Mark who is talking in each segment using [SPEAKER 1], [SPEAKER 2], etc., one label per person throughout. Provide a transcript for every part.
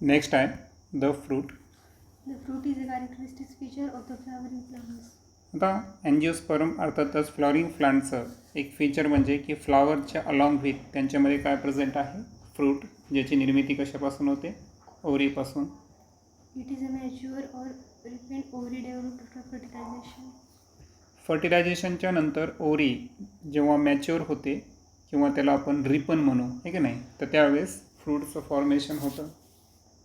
[SPEAKER 1] Next आहे the fruit.
[SPEAKER 2] The fruit is a characteristic feature of the flowering plants.
[SPEAKER 1] आता angiosperm अर्थातच flowering प्लांटचं एक feature म्हणजे की फ्लॉवरच्या अलॉंग विथ त्यांच्यामध्ये काय प्रेझेंट आहे, फ्रूट, ज्याची निर्मिती कशापासून होते, ओव्हरीपासून.
[SPEAKER 2] It is a mature or ripened ovary developed after fertilization.
[SPEAKER 1] फर्टिलायझेशनच्या नंतर ओव्हरी जेव्हा मॅच्युअर होते किंवा त्याला आपण रिपन म्हणू, आहे की नाही, तर त्यावेळेस फ्रूटचं फॉर्मेशन होतं.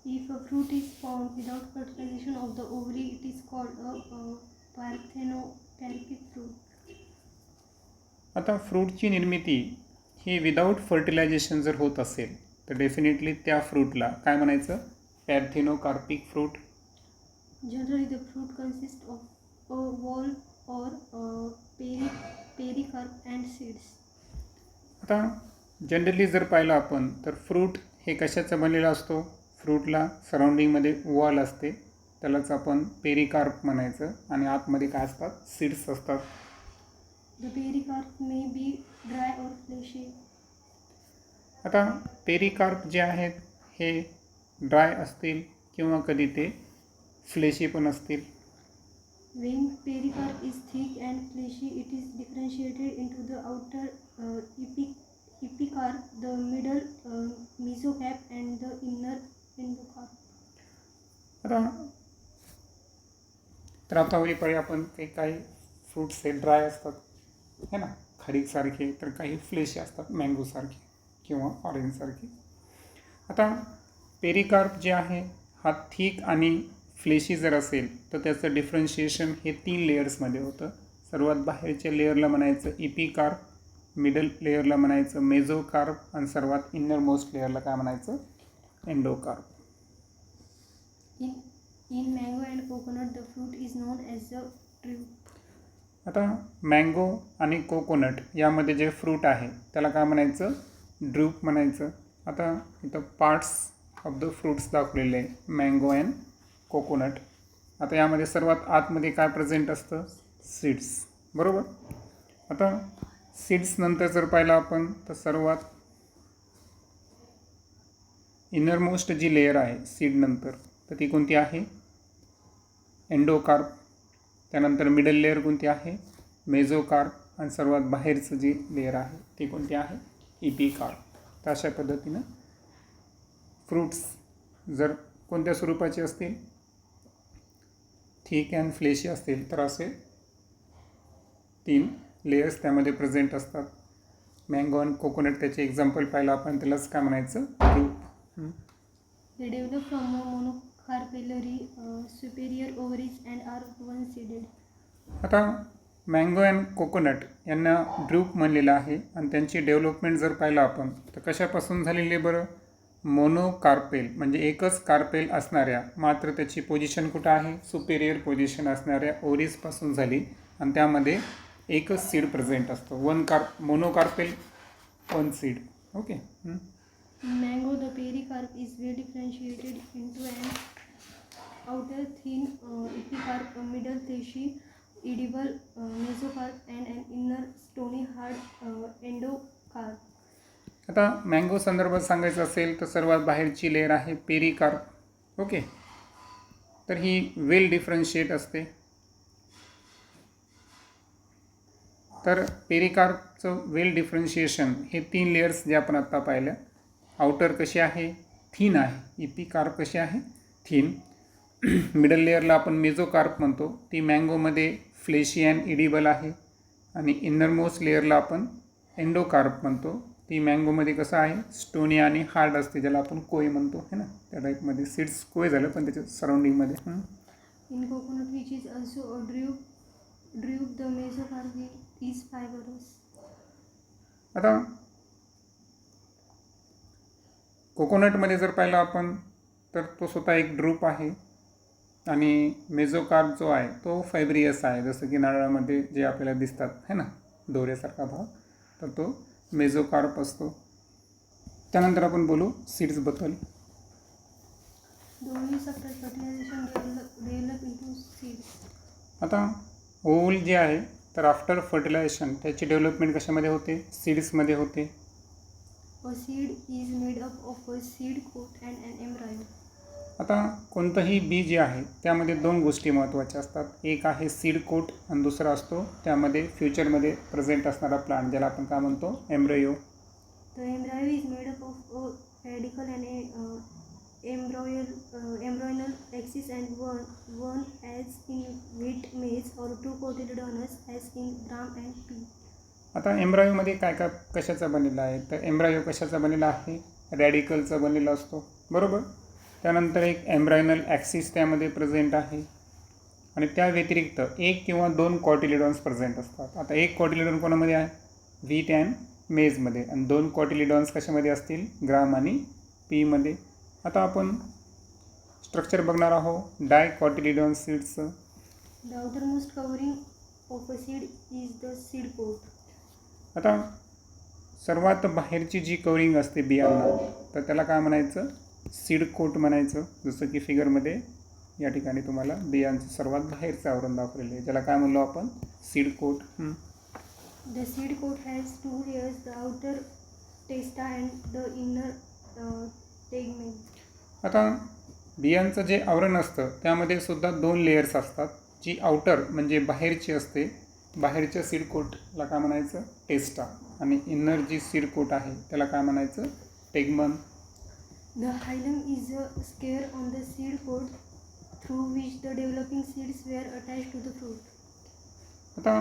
[SPEAKER 2] If a fruit is formed without fertilization of the ovary, it is called a parthenocarpic fruit.
[SPEAKER 1] आता फ्रूटची निर्मिती ही विदाऊट फर्टिलायझेशन जर होत असेल तर डेफिनेटली त्या फ्रूटला काय म्हणायचं, पॅर्थेनोकार्पिक fruit.
[SPEAKER 2] Generally, the fruit consists of a valve or pericarp and seeds.
[SPEAKER 1] आता जनरली जर पाहिलं आपण तर फ्रूट हे कशाचा बनलेला असतो, फ्रूटला सराउंडिंगमध्ये वॉल असते, त्यालाच आपण पेरिकार्प म्हणायचं, आणि आतमध्ये काय असतात, सीड्स असतात.
[SPEAKER 2] The pericarp may be dry or fleshy.
[SPEAKER 1] आता पेरिकार्प जे आहेत हे ड्राय असतील किंवा कधी ते फ्लेशी पण असतील.
[SPEAKER 2] When pericarp is thick and fleshy, it is differentiated into the outer epicarp, the middle mesocarp, and the inner endocarp.
[SPEAKER 1] आता तर आता वरीपरी आपण काही फ्रूट्स हे ड्राय असतात, है ना, खारीकसारखे, तर काही फ्लेशी असतात, मँगोसारखे किंवा ऑरेंजसारखे. आता पेरिकार्प जे आहे हा थिक आणि फ्लेशी जर असेल तर त्याचं डिफरन्शिएशन हे 3 लेयर्समध्ये होतं. सर्वात बाहेरच्या लेअरला म्हणायचं इपिकार्प, मिडल लेअरला म्हणायचं मेझोकार्प, आणि सर्वात इनर मोस्ट लेअरला काय म्हणायचं, endocarp.
[SPEAKER 2] In mango and coconut, the fruit is known as the drupe.
[SPEAKER 1] आता मँगो आणि कोकोनट यामध्ये जे फ्रूट आहे त्याला काय म्हणायचं, ड्रूप म्हणायचं. आता इथं पार्ट्स ऑफ द फ्रूट्स दाखवलेले आहे, मँगो अँड कोकोनट. आता यामध्ये सर्वात आतमध्ये काय प्रेझेंट असतं, सीड्स, बरोबर. आता सीड्स नंतर जर पाहिलं आपण तर सर्वात इनरमोस्ट जी लेअर आहे सीड नंतर तर ती कोणती आहे, एंडोकार्प. त्यानंतर मिडल लेअर कोणती आहे, मेझोकार्प, आणि सर्वात बाहेरचं जी लेअर आहे ती कोणती आहे, इपिकार्प. तर अशा पद्धतीनं फ्रूट्स जर कोणत्या स्वरूपाचे असतील, थिक अँड फ्लेशी असतील तर असे 3 लेयर्स त्यामध्ये प्रेझेंट असतात. मँगो आणि कोकोनट त्याचे एक्झाम्पल पाहिलं आपण, त्यालाच काय म्हणायचं, drupe.
[SPEAKER 2] They develop from a monocarpellary superior ovaries and are one-seeded.
[SPEAKER 1] आता मँगो अँड कोकोनट यांना ड्रूप म्हणलेलं आहे, आणि त्यांची डेव्हलपमेंट जर पाहिलं आपण तर कशापासून झालेली आहे बरं, मोनोकार्पेल म्हणजे एकच कार्पेल असणाऱ्या, मात्र त्याची पोझिशन कुठं आहे, सुपेरियर पोझिशन असणाऱ्या ओव्हरीजपासून झाली, आणि त्यामध्ये एकच सीड प्रेझेंट असतो, मोनोकार्पेल, 1 seed. Okay.
[SPEAKER 2] In mango, the pericarp is well differentiated into an outer thin epicarp, a middle fleshy edible mesocarp, and an inner stony hard endocarp.
[SPEAKER 1] आता मँगो संदर्भात सांगायचं असेल तर सर्वात बाहेरची लेअर आहे पेरिकार्प. ओके. तर ही वेल डिफरन्शिएट असते. तर पेरिकार्पचं वेल डिफरन्शिएशन हे 3 लेयर्स जे आपण आत्ता पाहिल्या, आउटर कशी आहे, थिन आहे, इपिकार्प कशी आहे, थिन. मिडल लेअरला आपण मेझोकार्प म्हणतो, ती मँगोमध्ये फ्लेशी अँड इडिबल आहे, आणि इनरमोस्ट लेअरला आपण एंडोकार्प म्हणतो, ती मँगोमध्ये कसं आहे, स्टोनी आणि हार्ड असते, ज्याला आपण कोय म्हणतो, है ना, त्या टाईपमध्ये. सीड्स कोय झालं पण त्याच्या सराउंडिंगमध्ये.
[SPEAKER 2] In coconut, which is also a drupe, the mesocarp is fibrous.
[SPEAKER 1] आता कोकोनटमध्ये जर पाहिलं आपण तर तो स्वतः एक ड्रूप आहे, आणि मेझोकार्प जो आहे तो फायब्रियस आहे, जसं की नारळामध्ये जे आपल्याला दिसतात, है ना, दोऱ्यासारखा भाग, तर तो मेझोकार्प असतो. त्यानंतर आपण बोलू सीड्सबद्दल.
[SPEAKER 2] The leaves after fertilization develop into seeds.
[SPEAKER 1] आता ओव्हल जे आहे तर आफ्टर फर्टिलायझेशन त्याची डेव्हलपमेंट कशामध्ये होते, सीड्समध्ये होते.
[SPEAKER 2] A seed is made up of a seed coat and an embryo.
[SPEAKER 1] आता कोणतंही बी जे आहे त्यामध्ये दोन गोष्टी महत्त्वाच्या असतात. एक आहे सीड कोट आणि दुसरा असतो त्यामध्ये फ्युचरमध्ये प्रेझेंट असणारा प्लांट, ज्याला आपण काय म्हणतो, embryo.
[SPEAKER 2] The embryo is made up of a radicle and a embryonal axis and one as in wheat, maize, or two cotyledons as in gram and pea.
[SPEAKER 1] आता एम्ब्रायोमध्ये काय काय कशाचा बनलेला आहे, तर एम्ब्रायो कशाचा बनलेला आहे, रॅडिकलचा बनलेला असतो, बरोबर. त्यानंतर एक एम्ब्रायनल ॲक्सिस त्यामध्ये प्रेझेंट आहे आणि त्या व्यतिरिक्त एक किंवा दोन कॉटिलिडॉन्स प्रेझेंट असतात. आता एक कॉटिलिडॉन कोणामध्ये आहे, व्हीट अँड मेजमध्ये, आणि दोन कॉटिलिडॉन्स कशामध्ये असतील, ग्राम आणि पीमध्ये. आता आपण स्ट्रक्चर बघणार आहोत डाय cotyledon सीड्सचं.
[SPEAKER 2] The outermost covering of a seed is the seed coat.
[SPEAKER 1] आता सर्वात बाहेरची जी कवरिंग असते बियांना, तर त्याला काय म्हणायचं, सीड कोट म्हणायचं. जसं की फिगरमध्ये या ठिकाणी तुम्हाला बियांचं सर्वात बाहेरचं आवरण दाखवलेलं आहे, ज्याला काय म्हणलो आपण, seed coat.
[SPEAKER 2] The seed coat has two layers, the outer testa and the inner tegumen.
[SPEAKER 1] आता बियांचं जे आवरण असतं त्यामध्ये सुद्धा दोन लेयर्स असतात. जी आउटर म्हणजे बाहेरची असते, बाहेरच्या सीड कोटला काय म्हणायचं, टेस्टा, आणि इनर जी सीड कोट आहे त्याला काय म्हणायचं, टेगमन.
[SPEAKER 2] The hilum is a scare on the seed coat through which the developing seeds were attached to the fruit.
[SPEAKER 1] आता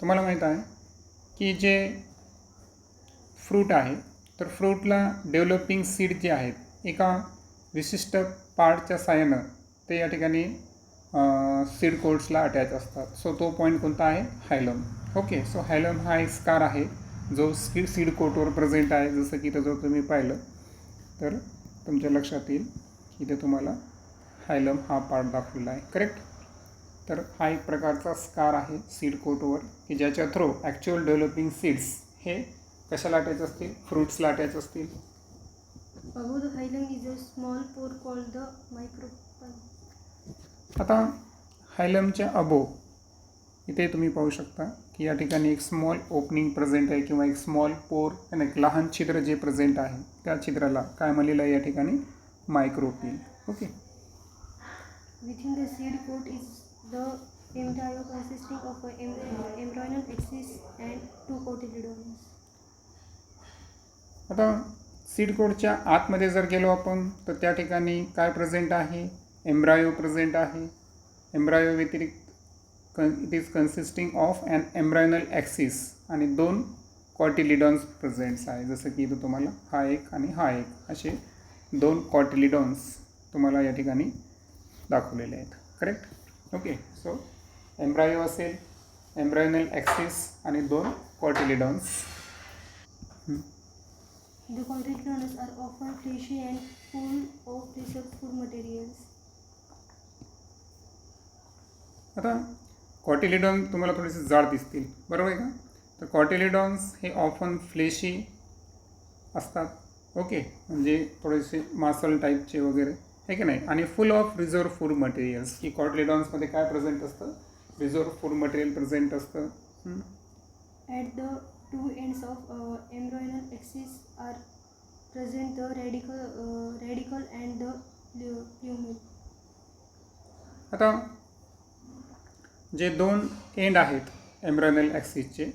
[SPEAKER 1] तुम्हाला माहीत आहे की जे फ्रूट आहे, तर फ्रूटला डेव्हलपिंग सीड जे आहेत एका विशिष्ट पार्टच्या साहाय्यानं ते या ठिकाणी सीड कोट्सला अटॅच असतात. सो तो पॉईंट कोणता आहे, हायलम. ओके, सो हायलम हा एक स्कार आहे जो सीड कोटवर प्रेझेंट आहे. जसं की जर तुम्ही पाहिलं तर तुमच्या लक्षात येईल की ते तुम्हाला हायलम हा पार्ट दाखवलेला आहे, करेक्ट. तर हा एक प्रकारचा स्कार आहे सीड कोटवर की ज्याच्या थ्रू ॲक्च्युअल डेव्हलपिंग सीड्स हे कशाला अटॅच असतील, फ्रूट्सला अटॅच असतील.
[SPEAKER 2] Above the hilum is a small pore called the micropyle.
[SPEAKER 1] आता हायलमच्या अबो इथे तुम्ही पाहू शकता की या ठिकाणी एक स्मॉल ओपनिंग प्रेझेंट आहे किंवा एक स्मॉल पोर आणि एक लहान छिद्र जे प्रेझेंट आहे त्या छिद्राला काय म्हणलेलं आहे या ठिकाणी, मायक्रोपील. Okay.
[SPEAKER 2] Within the seed coat is the embryo consisting of an embryonal axis and two cotyledons.
[SPEAKER 1] आता सीड कोटच्या आतमध्ये जर गेलो आपण तर त्या ठिकाणी काय प्रेझेंट आहे, एम्ब्रायो प्रेझेंट आहे. एम्ब्रायो व्यतिरिक्त it is consisting of an embryonal axis आणि दोन कॉटिलिडॉन्स प्रेझेंट्स आहे. जसं की इथं तुम्हाला हा एक आणि हा एक असे दोन कॉटिलिडॉन्स तुम्हाला या ठिकाणी दाखवलेले आहेत, करेक्ट. ओके, सो एम्ब्रायो असेल, एम्ब्रायनल ॲक्सिस आणि दोन cotyledons.
[SPEAKER 2] The cotyledons are often fleshy and full of preserved food materials.
[SPEAKER 1] आता कॉटिलिडॉन तुम्हाला थोडेसे जाड दिसतील, बरोबर आहे का. तर कॉटिलिडॉन्स हे ऑफन फ्लेशी असतात, ओके, म्हणजे थोडेसे मासल टाईपचे वगैरे आहे की नाही, आणि फुल ऑफ रिझर्व फूड मटेरियल्स. की कॉटिलिडॉन्समध्ये काय प्रेझेंट असतं, रिझर्व फूड मटेरियल प्रेझेंट असतं.
[SPEAKER 2] At the two ends of embryonal axis are present the radicle and the plumule.
[SPEAKER 1] आता जे दोन एंड आहेत एम्ब्रायनल ॲक्सिसचे,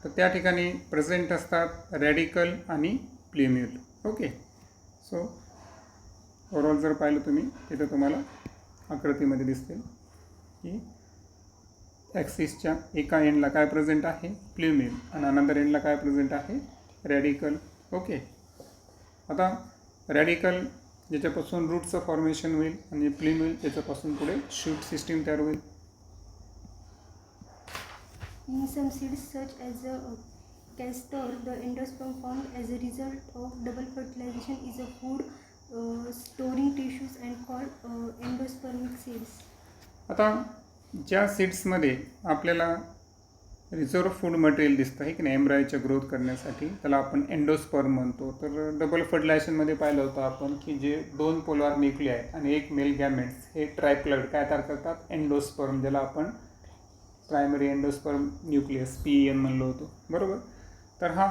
[SPEAKER 1] तर त्या ठिकाणी प्रेझेंट असतात रॅडिकल आणि प्ल्युम्यूल. ओके, सो ओव्हरऑल जर पाहिलं तुम्ही तिथं तुम्हाला आकृतीमध्ये दिसतील की ॲक्सिसच्या एका एंडला काय प्रेझेंट आहे, प्ल्युम्यूल, आणि अनदर एंडला काय प्रेझेंट आहे, रॅडिकल. ओके. आता रॅडिकल ज्याच्यापासून रूटचं फॉर्मेशन होईल आणि प्ल्युम्यूल ज्याच्यापासून पुढे शूट सिस्टीम तयार होईल.
[SPEAKER 2] In some seeds such as the castor, the endosperm formed as a result of double fertilization is a food storing tissues and called endospermic seeds.
[SPEAKER 1] आता ज्या सीड्समध्ये आपल्याला रिझर्व फूड मटेरियल दिसतं आहे की नाही एम्ब्रायोच्या ग्रोथ करण्यासाठी, त्याला आपण एंडोस्पर्म म्हणतो. तर डबल फर्टिलायझेशनमध्ये पाहिलं होतं आपण की जे दोन पोलार न्यूक्लिआय आणि एक मेल गॅमेट्स हे ट्रायप्लॉइड काय तयार करतात, एंडोस्पर्म, ज्याला आपण प्रायमरी एंडोस्पर्म न्यूक्लियस PEN म्हणलो होतो, बरोबर. तर हा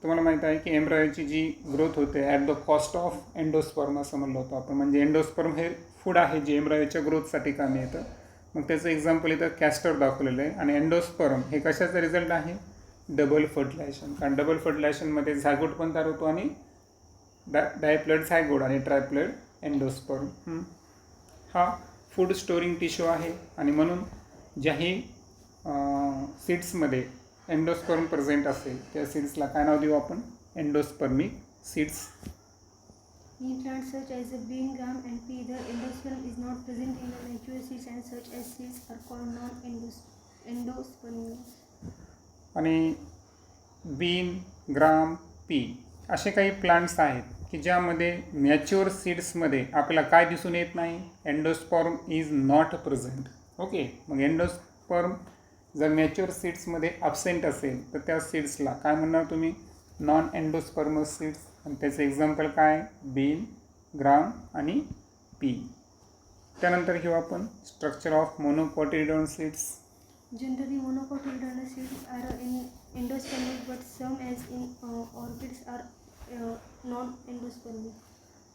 [SPEAKER 1] तुम्हाला माहीत आहे की एम्ब्रायोची जी ग्रोथ होते at the cost of endosperm असं म्हणलं होतं आपण. म्हणजे एंडोस्पर्म हे फूड आहे जे एम्ब्रायोच्या ग्रोथसाठी कामी येतं. मग त्याचं एक्झाम्पल इथं कॅस्टर दाखवलेलं आहे. आणि एंडोस्पर्म हे कशाचा रिझल्ट आहे? Double fertilisation. कारण डबल फर्टिलायझेशनमध्ये झायगोट पण तयार होतो आणि डायप्लॉइड झायगोट आणि ट्रायप्लॉइड एंडोस्पर्म. हा फूड स्टोरिंग टिश्यू आहे आणि म्हणून ज्याही सीड्समध्ये एंडोस्पर्म प्रेझेंट असेल त्या सीड्सला काय नाव देऊ आपण? Endospermic seeds.
[SPEAKER 2] In plants such as the bean, gram, and pea, the endosperm is not present in the mature seeds, and such as seeds are called non-endospermic.
[SPEAKER 1] आणि bin, ग्राम, P असे काही plants आहेत की ज्यामध्ये मॅच्युअर सीड्समध्ये आपल्याला काय दिसून येत नाही? Endosperm is not present. Okay. मग एंडोस्पर्म जर मॅच्युअर सीड्समध्ये ॲबसेंट असेल तर त्या सीड्सला काय म्हणणार तुम्ही? Non endosperms seeds. आणि त्याचं एक्झाम्पल काय? बीन, ग्राम आणि पी. त्यानंतर घेऊ आपण structure of monocotyledon seeds.
[SPEAKER 2] Generally, monocotyledonous seeds are endospermic, but some, as in orchids, are non-endospermic.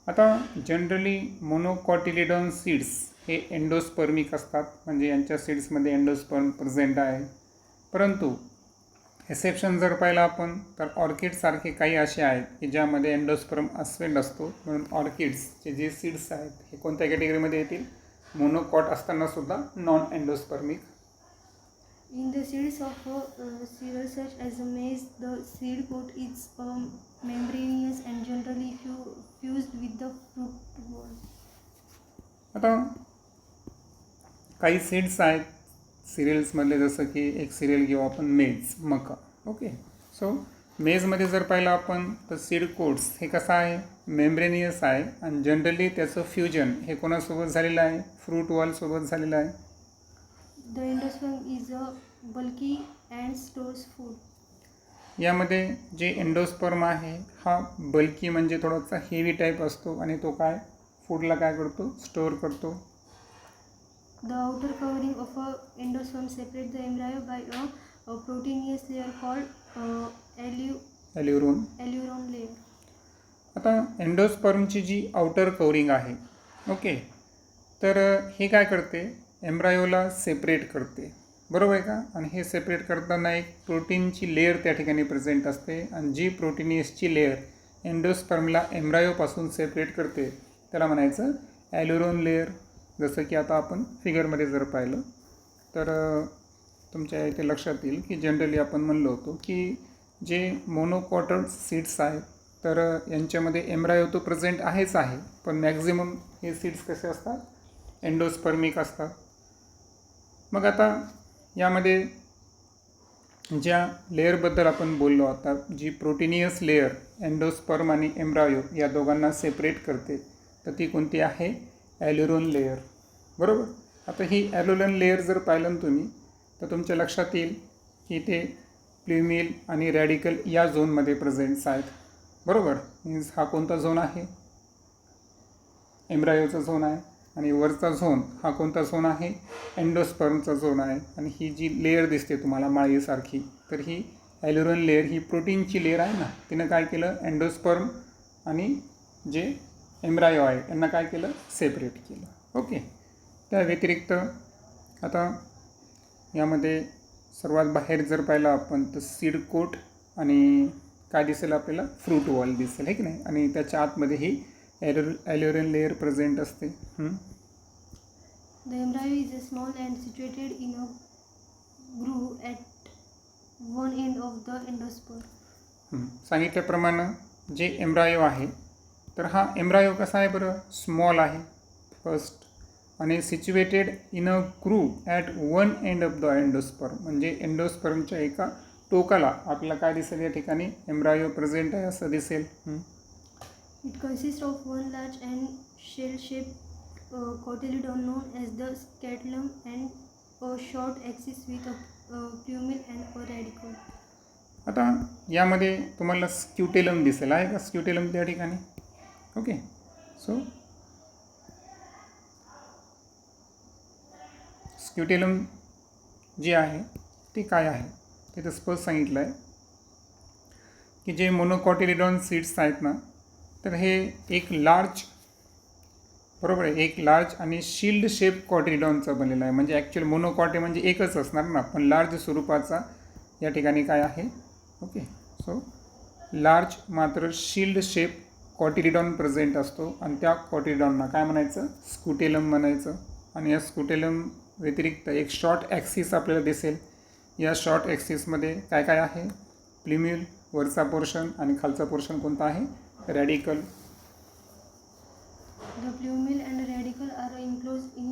[SPEAKER 1] आता जनरली मोनोकॉटिलिडॉन सीड्स हे एंडोस्पर्मिक असतात. म्हणजे यांच्या सीड्समध्ये एंडोस्पर्म प्रेझेंट आहे. परंतु एक्सेप्शन जर पाहिलं आपण तर ऑर्किडसारखे काही असे आहेत की ज्यामध्ये एंडोस्पर्म ॲबसेंट असतो. म्हणून ऑर्किड्सचे जे सीड्स आहेत हे कोणत्या कॅटेगरीमध्ये येतील? मोनोकॉट असताना सुद्धा non endospermic.
[SPEAKER 2] In the seeds of cereal such as maize, the seed coat is membranous and generally fused with the fruit wall.
[SPEAKER 1] आता काही सीड्स आहेत सिरियल्समधले, जसं की एक सिरियल घेऊ आपण मेज, मका. ओके. सो मेजमध्ये जर पाहिलं आपण तर सीड कोट्स हे कसं आहे? मेम्ब्रेनियस आहे आणि जनरली त्याचं फ्युजन हे कोणासोबत झालेलं आहे? फ्रूट वॉलसोबत झालेलं आहे.
[SPEAKER 2] The endosperm is a bulky and stores food.
[SPEAKER 1] यामध्ये जे एंडोस्पर्म आहे हा बल्की म्हणजे थोडासा हेवी टाईप असतो आणि तो काय फूडला काय करतो? स्टोअर करतो.
[SPEAKER 2] The outer covering of a endosperm separates the embryo by a proteinous layer called
[SPEAKER 1] ॲल्युरोन.
[SPEAKER 2] alluron layer.
[SPEAKER 1] आता एंडोस्पर्मची जी आउटर कवरिंग आहे, ओके, तर हे काय करते? एम्ब्रायोला सेपरेट करते. बरोबर आहे का? आणि हे सेपरेट करताना एक प्रोटीनची लेअर त्या ठिकाणी प्रेझेंट असते आणि जी प्रोटीनियसची लेअर एंडोस्पर्मला एम्ब्रायोपासून सेपरेट करते त्याला म्हणायचं ॲल्युरोन लेअर. जसं की आता आपण फिगरमध्ये जर पाहिलं तर तुमच्या इथे लक्षात येईल की जनरली आपण म्हणलो होतो की जे मोनोकॉटल सीड्स आहेत तर यांच्यामध्ये एम्ब्रायो तो प्रेझेंट आहेच आहे, पण मॅक्झिमम हे सीड्स कसे असतात? एंडोस्पर्मिक असतात. मग आता यामध्ये ज्या लेअरबद्दल आपण बोललो आता, जी प्रोटीनियस लेअर एंडोस्पर्म आणि एम्ब्रायो या दोघांना सेपरेट करते तर ती कोणती आहे? ॲल्युरोन लेअर. बरोबर. आता ही ॲल्युरोन लेअर जर पाहिलं तुम्ही तर तुमच्या लक्षात येईल की ते प्ल्युमिल आणि रॅडिकल या झोनमध्ये प्रेझेंट्स आहेत. बरोबर. मीन्स हा कोणता झोन आहे? एम्ब्रायोचा झोन आहे. आणि वरचा झोन हा कोणता झोन आहे? एंडोस्पर्मचा झोन आहे. आणि ही जी लेअर दिसते तुम्हाला माळीसारखी, तर ही ॲल्युरोन लेअर ही प्रोटीनची लेअर आहे ना, तिनं काय केलं? एंडोस्पर्म आणि जे एम्ब्रायो आहे यांना काय केलं? सेपरेट केलं. ओके. त्या व्यतिरिक्त आता यामध्ये सर्वात बाहेर जर पाहिलं आपण तर सीड कोट आणि काय दिसेल आपल्याला? फ्रूट वॉल दिसेल, आहे की नाही? आणि त्याच्या आतमध्ये ही ॲल्युरोन लेअर प्रेझेंट असते.
[SPEAKER 2] The embryo is small and situated in a groove at one end of the endosperm.
[SPEAKER 1] सांगितल्याप्रमाणे जे एम्ब्रायो आहे तर हा एम्ब्रायो कसा आहे बरं? स्मॉल आहे फर्स्ट आणि situated in a groove at one end of the endosperm. म्हणजे एंडोस्पर्मच्या एका टोकाला आपल्याला काय दिसेल? या ठिकाणी एम्ब्रायो प्रेझेंट आहे असं दिसेल.
[SPEAKER 2] It consists of one large and shell-shaped cotyledon known as the scutellum and a short axis with a plumule and a radicle.
[SPEAKER 1] आता यामध्ये तुम्हाला स्क्युटेलम दिसेल, आहे का स्क्युटेलम त्या ठिकाणी? ओके. सो स्क्युटेलम जी आहे ती काय आहे ते तर स्पष्ट सांगितलं आहे की की जे मोनोकॉटिलिडॉन सीड्स आहेत ना, तर हे एक लार्ज, बरोबर आहे, एक लार्ज आणि शिल्ड शेप कॉटिलिडॉनचा बनलेला आहे. म्हणजे ॲक्च्युअल मोनोकॉटे म्हणजे एकच असणार ना, पण लार्ज स्वरूपाचा या ठिकाणी काय आहे. ओके, सो लार्ज मात्र शिल्ड शेप कॉटिलिडॉन प्रेझेंट असतो आणि त्या कॉटिलिडॉनना काय म्हणायचं, स्कुटेलम म्हणायचं. आणि या स्कुटेलम व्यतिरिक्त एक शॉर्ट ॲक्सिस आपल्याला दिसेल. या शॉर्ट ॲक्सिसमध्ये काय काय आहे, प्लिम्यूल वरचा पोर्शन आणि खालचा पोर्शन कोणता आहे, radical.
[SPEAKER 2] The plumule and radicle are enclosed in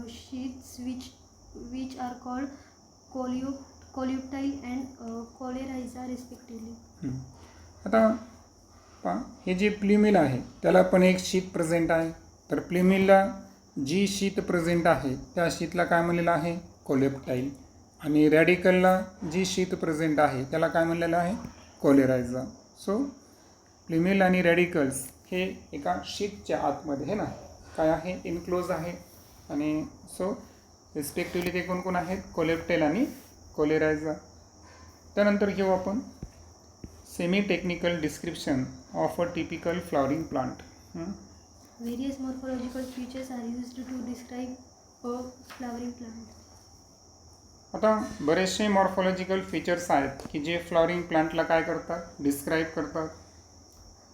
[SPEAKER 2] sheaths which are called colluteal and coleoryza respectively.
[SPEAKER 1] आता पहा, हे जे प्लिम्यूल आहे त्याला पण एक शीत प्रेझेंट आहे. तर प्लिम्यूलला जी शीत प्रेझेंट आहे त्या शीतला काय म्हणलेलं आहे, कोलेप्टाईल. आणि रॅडिकलला जी शीत प्रेझेंट आहे त्याला काय म्हणलेलं आहे, कोलेरायझा. सो प्लिम्यूल आणि रॅडिकल्स हे एका शीटच्या आतमध्ये आहे ना काय आहे, इनक्लोज आहे. आणि सो रिस्पेक्टिव्हली ते कोण कोण आहेत, कोलेप्टेल आणि कोलेरायझा. त्यानंतर घेऊ आपण semi technical description of a typical flowering plant.
[SPEAKER 2] Various morphological features are used to describe a flowering plant.
[SPEAKER 1] आता बरेचसे मॉर्फॉलॉजिकल फीचर्स आहेत की जे फ्लॉवरिंग प्लांटला काय करतात, डिस्क्राईब करतात.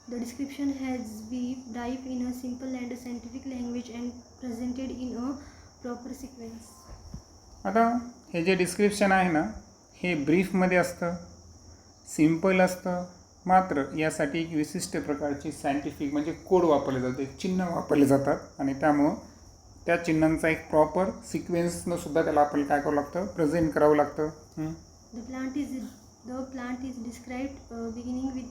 [SPEAKER 2] The description has been typed in a simple and scientific language and presented in a proper sequence.
[SPEAKER 1] आता हे जे डिस्क्रिप्शन आहे ना हे ब्रीफमध्ये असतं, सिम्पल असतं. मात्र यासाठी एक विशिष्ट प्रकारची सायंटिफिक म्हणजे कोड वापरले जाते, चिन्ह वापरले जातात. आणि त्यामुळं त्या चिन्हांचा एक प्रॉपर सिक्वेन्सनं सुद्धा त्याला आपल्याला काय करावं लागतं, प्रेझेंट करावं लागतं.
[SPEAKER 2] The plant is described beginning with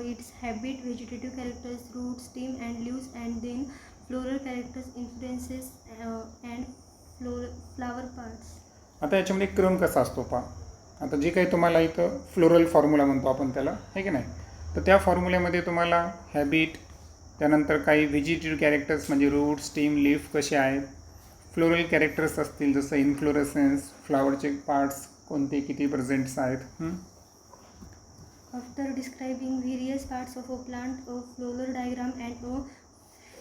[SPEAKER 2] its habit, vegetative characters, roots, stem and leaves, and then floral characters, influences and flower parts.
[SPEAKER 1] आता याच्यामध्ये क्रम कसा असतो पहा. आता जे काही तुम्हाला इथं फ्लोरल फॉर्म्युला म्हणतो आपण त्याला, आहे की नाही, तर त्या फॉर्म्युल्यामध्ये तुम्हाला हॅबिट, त्यानंतर काही व्हेजिटेटिव्ह कॅरेक्टर्स म्हणजे रूट, स्टेम, लीफ कसे आहेत, फ्लोरल कॅरेक्टर्स असतील जसं इन्फ्लोरेसेन्स, फ्लावरचे पार्ट्स कोणते किती प्रेझेंट्स आहेत.
[SPEAKER 2] After describing various parts of a plant, a floral diagram and a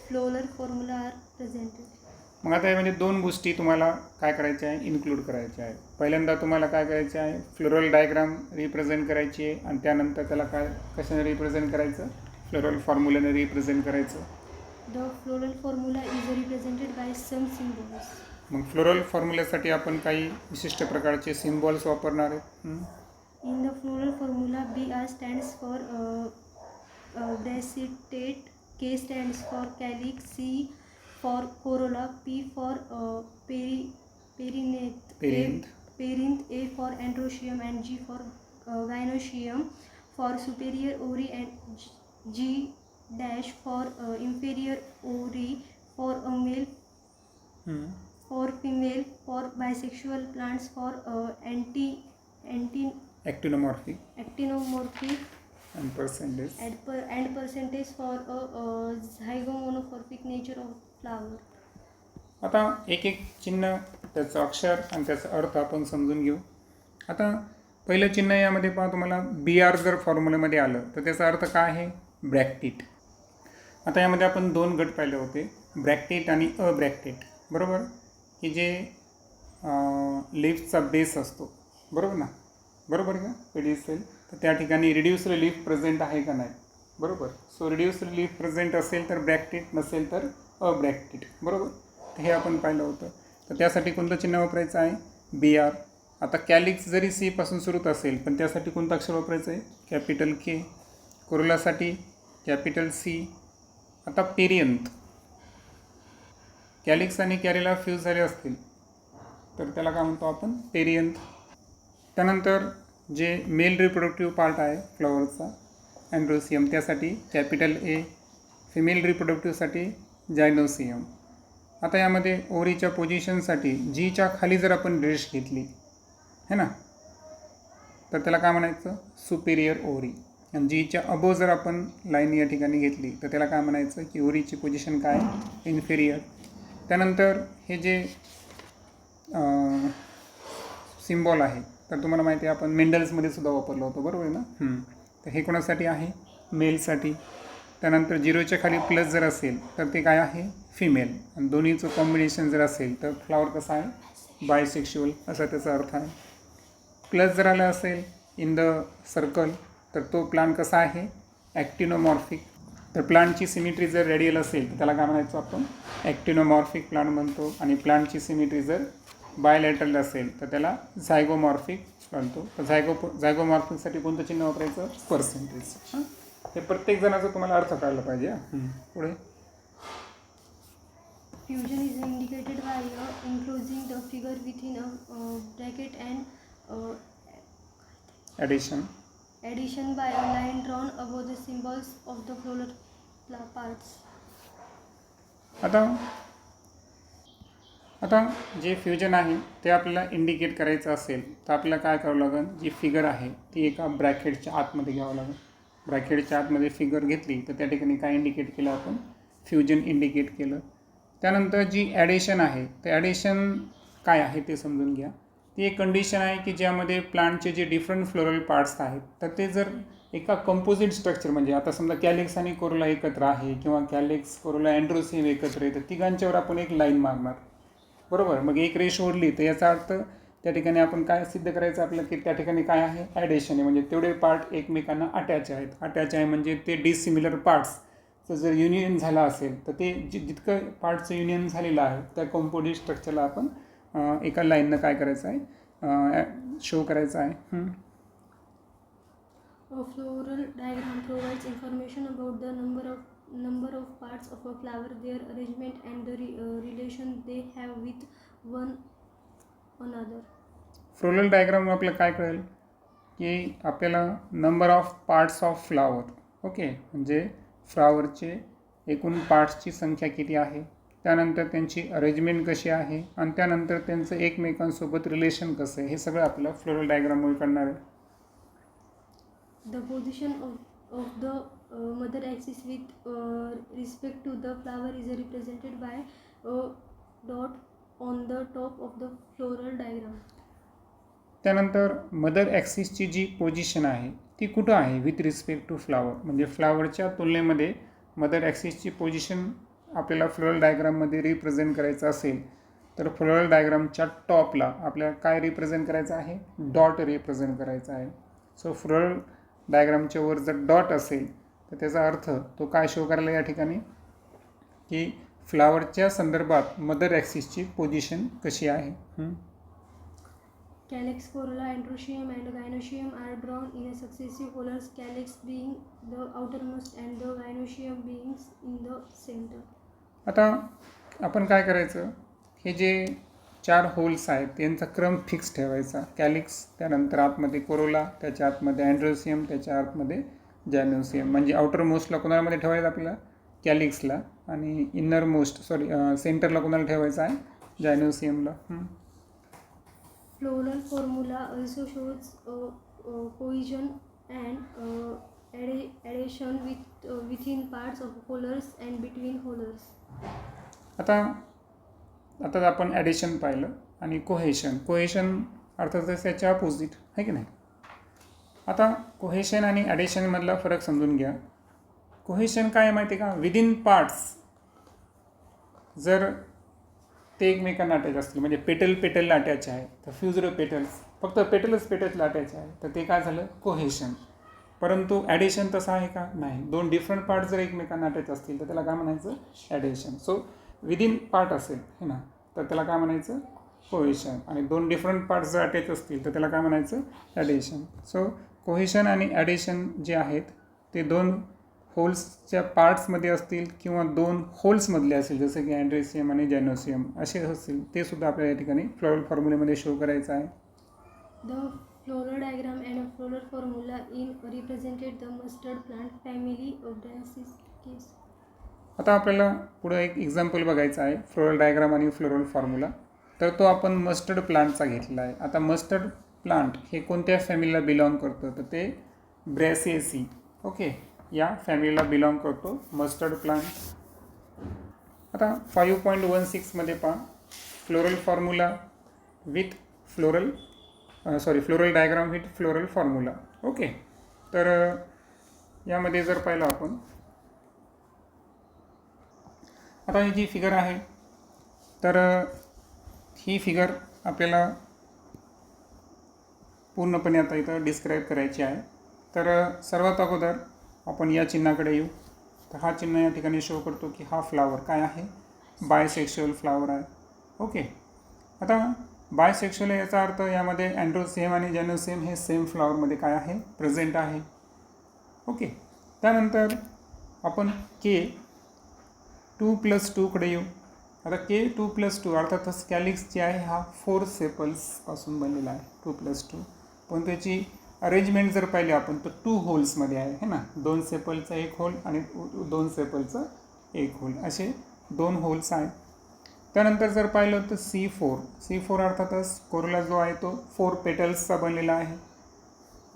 [SPEAKER 2] floral formula are presented.
[SPEAKER 1] मग आता यामध्ये दोन गोष्टी तुम्हाला काय करायच्या आहे, इन्क्लूड करायच्या आहेत. पहिल्यांदा तुम्हाला काय करायचं आहे, फ्लोरल डायग्राम रिप्रेझेंट करायची आहे आणि त्यानंतर त्याला काय कशाने रिप्रेझेंट करायचं, फ्लोरल फॉर्म्युलाने रिप्रेझेंट करायचं.
[SPEAKER 2] The floral formula is represented by some symbols.
[SPEAKER 1] मग फ्लोरल फॉर्म्युल्यासाठी आपण काही विशिष्ट प्रकारचे सिम्बॉल्स वापरणार आहेत.
[SPEAKER 2] In the floral formula, BR stands for bracteate, K stands for calyx, C for corolla, P for perinth, A for androecium, and G for gynoecium. For superior ovary and G dash for inferior ovary for a male, for female, for bisexual plants, for actinomorphic
[SPEAKER 1] and percentage.
[SPEAKER 2] and percentage for a zygomorphic nature of flower.
[SPEAKER 1] आता एक एक चिन्ह, त्याचं अक्षर आणि त्याचा अर्थ आपण समजून घेऊ. आता पहिलं चिन्ह यामध्ये पहा, तुम्हाला BR जर फॉर्म्युल्यामध्ये आलं तर त्याचा अर्थ काय आहे, ब्रॅक्टेट. आता यामध्ये आपण दोन गट पाहिले होते, ब्रॅक्टेट आणि अब्रॅक्टेट, बरोबर, की जे लीफचा बेस असतो, बरोबर ना, बरोबर का, पेडिसेल. तर त्या ठिकाणी रिड्युस्ड लीफ प्रेझेंट आहे का नाही, बरोबर. सो रिड्युस्ड लीफ प्रेझेंट असेल तर ब्रॅक्टेट, नसेल तर अब्रॅक्टेट, बरोबर. तर हे आपण पाहिलं होतं. तर त्यासाठी कोणतं चिन्ह वापरायचं आहे, BR. आता कॅलिक्स जरी C पासून सुरू असेल पण त्यासाठी कोणतं अक्षर वापरायचं आहे, कॅपिटल K. कोरोलासाठी कॅपिटल C. आता पेरियंथ, कॅलिक्स आणि कॅरेला फ्यूज झाले असतील तर त्याला काय म्हणतो आपण, पेरियंथ. त्यानंतर जे मेल रिप्रोडक्टिव्ह पार्ट आहे फ्लॉवरचा, अँड्रोसियम, त्यासाठी कॅपिटल A. फिमेल रिप्रोडक्टिव्हसाठी जायनोसियम. आता यामध्ये ओरीच्या पोझिशनसाठी Gच्या खाली जर आपण रेष घेतली है ना, तर त्याला काय म्हणायचं, सुपेरियर ओरी. आणि Gच्या अबो जर आपण लाईन या ठिकाणी घेतली तर त्याला काय म्हणायचं की ओरीची पोझिशन काय, इन्फेरियर. त्यानंतर हे जे सिम्बॉल आहे तर तुम्हाला माहिती आहे आपण मेंडल्समध्ये सुद्धा वापरलं होतं, बरोबर आहे ना. तर हे कोणासाठी आहे? मेलसाठी. त्यानंतर 0च्या खाली प्लस जर असेल तर ते काय आहे? फिमेल. आणि दोन्हीचं कॉम्बिनेशन जर असेल तर फ्लॉवर कसा आहे? बायसेक्शुअल असा त्याचा अर्थ आहे. प्लस जर आलं असेल इन द सर्कल तर तो प्लांट कसा आहे? ॲक्टिनोमॉर्फिक. तर प्लांटची सिमेट्री जर रेडियल असेल तर त्याला काय म्हणायचं आपण? ॲक्टिनोमॉर्फिक प्लांट म्हणतो. आणि प्लांटची सिमेट्री जर बायलॅटरल असेल तर त्याला झायगोमॉर्फिक म्हणतो. तर झायगोमॉर्फिकसाठी कोणतं चिन्ह वापरायचं? पर्सेंटेज. हे प्रत्येक जणाचा तुम्हाला अर्थ कळला पाहिजे. पुढे
[SPEAKER 2] Fusion is indicated by enclosing the figure within a bracket and
[SPEAKER 1] addition.
[SPEAKER 2] addition by a line drawn above the symbols of the floral parts.
[SPEAKER 1] आता जे फ्युजन आहे ते आपल्याला इंडिकेट करायचं असेल तर आपल्याला काय करावं लागेल? जी फिगर आहे ती एका ब्रॅकेटच्या आतमध्ये घ्यावं लागेल. ब्रॅकेटच्या आतमध्ये फिगर घेतली तर त्या ठिकाणी काय इंडिकेट केलं आपण? फ्युजन इंडिकेट केलं. त्यानंतर जी ॲडिशन आहे ते ॲडिशन काय आहे ते समजून घ्या. ती एक कंडिशन आहे की ज्यामध्ये प्लांटचे जे डिफरंट फ्लोरल पार्ट्स आहेत तर ते जर एका कंपोजिट स्ट्रक्चर, म्हणजे आता समजा कॅलेक्स आणि कोरोला एकत्र आहे किंवा कॅलेक्स कोरोला अँड्रोसियम एकत्र आहे तर तिघांच्यावर आपण एक लाईन मारणार, बरोबर. मग एक रेष ओढली तर याचा अर्थ त्या ठिकाणी आपण काय सिद्ध करायचं आपलं की त्या ठिकाणी काय आहे? ॲडिशन आहे. म्हणजे तेवढे पार्ट एकमेकांना अटॅच आहेत. अटॅच आहे म्हणजे ते डिसिमिलर पार्ट्सचं जर युनियन झालं असेल तर ते जितकं पार्टचं युनियन झालेलं आहे त्या कंपोजिट स्ट्रक्चरला आपण एका लाईननं काय करायचं आहे? शो करायचं आहे.
[SPEAKER 2] A floral diagram provides information about the number of parts of a flower, their arrangement, and the relation they have with one another.
[SPEAKER 1] Floral diagram आपल्याला काय कळेल की आपल्याला number of parts of flower, okay, म्हणजे फ्लावरचे एकूण पार्ट्सची संख्या किती आहे, त्यानंतर त्यांची अरेंजमेंट कशी आहे आणि त्यानंतर त्यांचं एकमेकांसोबत रिलेशन कसं आहे हे सगळं आपल्याला फ्लोरल डायग्राममुळे कळणार आहे.
[SPEAKER 2] The position of the mother axis with respect to the flower is represented by a dot on the top of the floral diagram.
[SPEAKER 1] त्यानंतर मदर ॲक्सिसची जी पोझिशन आहे ती कुठं आहे विथ रिस्पेक्ट टू फ्लावर, म्हणजे फ्लावरच्या तुलनेमध्ये मदर ॲक्सिसची पोझिशन आपल्याला floral डायग्राममध्ये represent करायचं असेल तर फ्लोरल डायग्रामच्या टॉपला आपल्याला काय रिप्रेझेंट करायचं आहे? डॉट रिप्रेझेंट करायचा आहे. सो फ्लोरल डायग्रामच्या वर जर डॉट असेल तर त्याचा अर्थ तो काय शो करायला या ठिकाणी की फ्लावरच्या संदर्भात मदर ॲक्सिसची पोझिशन कशी आहे.
[SPEAKER 2] Calyx, corolla, androecium and gynoecium are drawn in a successive colors, calyx being the outermost and the gynoecium being in the center.
[SPEAKER 1] आता आपण काय करायचं? हे जे 4 होल्स आहेत त्यांचा क्रम फिक्स ठेवायचा. कॅलिक्स, त्यानंतर आतमध्ये कोरोला, त्याच्या आतमध्ये अँड्रोसियम, त्याच्या आतमध्ये जॅनोसियम. म्हणजे आउटर मोस्टला कोणामध्ये ठेवायचं आपल्याला? कॅलिक्सला. आणि इनर मोस्ट सेंटरला कोणाला ठेवायचं आहे? जॅनोसियमला.
[SPEAKER 2] Floral formula also shows cohesion and adhesion within parts of colors and between colors.
[SPEAKER 1] आता आपण ॲडिशन पाहिलं आणि कोहेशन अर्थातच त्याच्या अपोजिट आहे की नाही. आता कोहेशन आणि ॲडिशनमधला फरक समजून घ्या. कोहेशन काय माहिती आहे का? विदिन पार्ट्स जर ते एकमेकांना अटॅच असतील, म्हणजे पेटलला अटॅच आहे तर फ्युज्ड पेटल्स, फक्त पेटलला अटॅच आहे तर ते काय झालं? कोहेशन. परंतु ॲडिशन तसं आहे का? नाही. 2 डिफरंट पार्ट जर एकमेकांना अटॅच असतील तर त्याला काय म्हणायचं? ॲडिशन. सो विदिन पार्ट असेल है ना तर त्याला काय म्हणायचं? कोहेशन. आणि 2 डिफरंट पार्ट्स जर अटॅच असतील तर त्याला काय म्हणायचं? ॲडिशन. सो कोहेशन आणि ॲडिशन जे आहेत ते 2 होल्सच्या पार्ट्समध्ये असतील किंवा 2 होल्समधले असतील, जसं की अँड्रोसियम आणि जॅनोसियम असे असतील, ते सुद्धा आपल्या या ठिकाणी फ्लोरल फॉर्म्युलेमध्ये शो करायचं आहे.
[SPEAKER 2] The floral diagram and a floral formula in represented the mustard plant family of Brassicaceae.
[SPEAKER 1] आता आपल्याला पुढं एक एक्झाम्पल बघायचं आहे फ्लोरल डायग्राम आणि फ्लोरल फॉर्म्युला. तर तो आपण मस्टर्ड प्लांटचा घेतला आहे. आता मस्टर्ड प्लांट हे कोणत्या फॅमिलीला बिलॉंग करतं? तर ते ब्रॅसिएसी, ओके, या फॅमिलीला बिलॉंग करतो मस्टर्ड प्लांट. आता 5.16 पहा, floral formula with floral diagram with floral formula. Okay, तर यामध्ये जर पाहिलं आपण, आता ही जी फिगर आहे तर ही फिगर आपल्याला पूर्णपणे आता इथं डिस्क्राईब करायची आहे. तर सर्वात अगोदर आपण या चिन्हाकडे येऊ. तर हा चिन्ह या ठिकाणी शो करतो की हा फ्लावर काय आहे, बायसेक्शुअल फ्लावर आहे. ओके, आता बायसेक्शुअल याचा अर्थ यामध्ये अँड्रोसियम आणि जेनोसियम हे सेम फ्लावरमध्ये काय आहे, प्रेझेंट आहे. ओके, त्यानंतर आपण K2+2 कडे येऊ. आता K2+2 अर्थातच कॅलिक्स जे आहे हा 4 सेपल्सपासून बनलेला आहे, 2+2. पण त्याची अरेंजमेंट जर पाहिली आपण तर 2 होल्समध्ये आहे, है ना. 2 सेपलचा 1 होल आणि 2 सेपलचा 1 होल, असे 2 होल्स आहेत. त्यानंतर जर पाहिलं तर C4 अर्थातच कोरोला जो आहे तो 4 पेटल्सचा बनलेला आहे.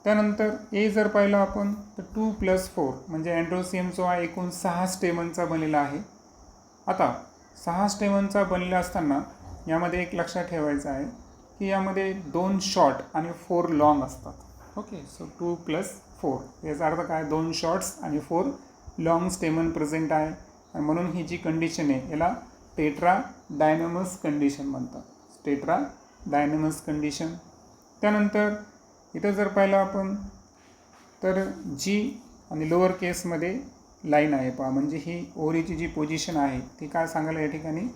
[SPEAKER 1] त्यानंतर ए जर पाहिलं आपण तर 2+4 म्हणजे अँड्रोसियम जो आहे एकूण 6 स्टेमनचा बनलेला आहे. आता 6 स्टेमनचा बनलेला असताना यामध्ये एक लक्षात ठेवायचं आहे की यामध्ये 2 शॉर्ट आणि 4 लॉंग असतात. ओके, सो 2+4 याचा अर्थ काय, 2 शॉर्ट्स आणि 4 लॉंग स्टेमन प्रेझेंट आहे. आणि म्हणून ही जी कंडिशन आहे याला टेट्रा डायनॅमस कंडिशन म्हणतात, टेट्रा डायनॅमस कंडिशन. त्यानंतर इथं जर पाहिलं आपण तर जी आणि लोअर केसमध्ये लाईन आहे पहा, म्हणजे ही ओरीची जी पोझिशन आहे ती काय सांगायला या ठिकाणी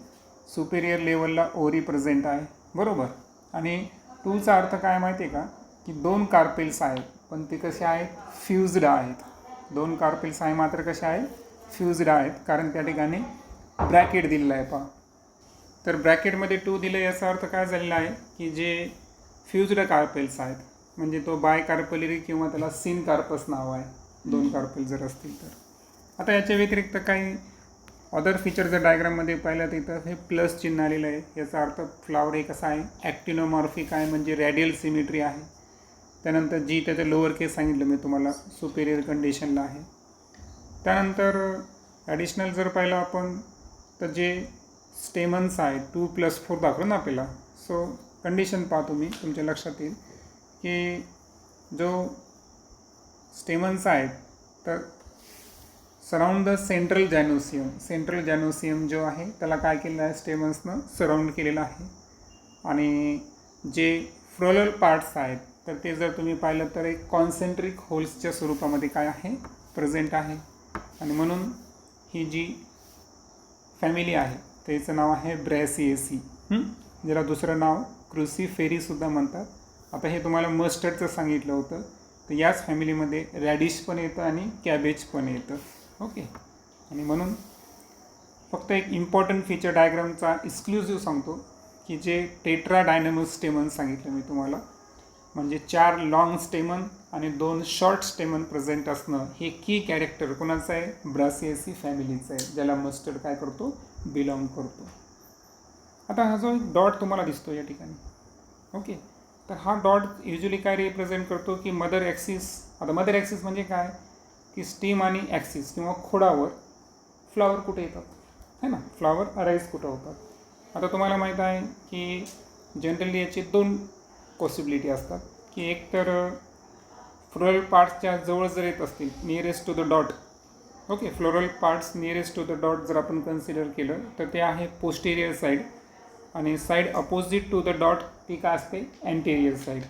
[SPEAKER 1] सुपेरियर लेवलला ओरी प्रेझेंट आहे, बरोबर. आणि 2चा अर्थ काय माहिती आहे का, की 2 कार्पेल्स आहेत पण ते कसे आहेत, फ्युज्ड आहेत. 2 कार्पेल्स आहे मात्र कसे आहेत, फ्युज्ड आहेत, कारण त्या ठिकाणी ब्रॅकेट दिलेलं आहे पहा. तर ब्रॅकेटमध्ये 2 दिलं याचा अर्थ काय झालेला आहे की जे फ्युज्ड कार्पेल्स आहेत, म्हणजे तो बाय कार्पेलरी किंवा त्याला सिन कार्पस नाव आहे, 2 कार्पेल जर असतील तर. आता याच्या व्यतिरिक्त काही अदर फीचर जर डायग्राममध्ये पाहिलं तर इथं हे प्लस चिन्ह आलेलं आहे. याचा अर्थ फ्लावर हे कसं आहे, ॲक्टिनोमॉर्फिक आहे, म्हणजे रॅडियल सिमेट्री आहे. त्यानंतर जी त्याचं लोअर केस सांगितलं मी तुम्हाला, सुपेरियर कंडिशनला आहे. त्यानंतर ॲडिशनल जर पाहिलं आपण तर जे स्टेमन्स आहेत 2+4 दाखवलं ना आपल्याला. सो कंडिशन पाहतो मी, तुमच्या लक्षात येईल की जो स्टेमन्स आहेत तर सराउंड द सेंट्रल जॅनोसियम जो आहे त्याला काय केलेलं आहे, स्टेमन्सनं सराउंड केलेलं आहे. आणि जे फ्लोरल पार्ट्स आहेत तर ते जर तुम्ही पाहिलं तर एक कॉन्सेंट्रिक होल्सच्या स्वरूपामध्ये काय आहे, प्रेझेंट आहे. आणि म्हणून ही जी फॅमिली आहे त्याचं नाव आहे ब्रॅसिएसी, ज्याला दुसरं नाव क्रुसिफेरीसुद्धा म्हणतात. आता हे तुम्हाला मस्टर्डचं सांगितलं होतं, तर याच फॅमिलीमध्ये रॅडिश पण येतं आणि कॅबेज पण येतं. ओके, आणि म्हणून फक्त एक इम्पॉर्टंट फीचर डायग्रामचा एक्सक्लुझिव्ह सांगतो की जे टेट्रा डायनॅमस स्टेमन सांगितलं मी तुम्हाला, म्हणजे 4 लॉंग स्टेमन आणि 2 शॉर्ट स्टेमन प्रेझेंट असणं, हे की कॅरेक्टर कोणाचं आहे, ब्रासिएसी फॅमिलीचं आहे, ज्याला मस्टर्ड काय करतो, बिलॉंग करतो. आता हा जो एक डॉट तुम्हाला दिसतो या ठिकाणी, ओके, तर हा डॉट युजली काय रिप्रेझेंट करतो की मदर ॲक्सिस. आता मदर ॲक्सिस म्हणजे काय, की स्टीम आणि ॲक्सिस किंवा खोडावर फ्लावर कुठे येतात, है ना, फ्लावर अराईज कुठं होतात. आता तुम्हाला माहीत आहे की जनरली याचे 2 पॉसिबिलिटी असतात, की एक तर फ्लोरल पार्ट्सच्या जवळ जर येत असतील, nearest to the dot. Okay, floral parts nearest to the dot जर आपण कन्सिडर केलं तर ते आहे पोस्टेरियर साईड, आणि side opposite to the dot ती काय असते, अँटेरियर साईड.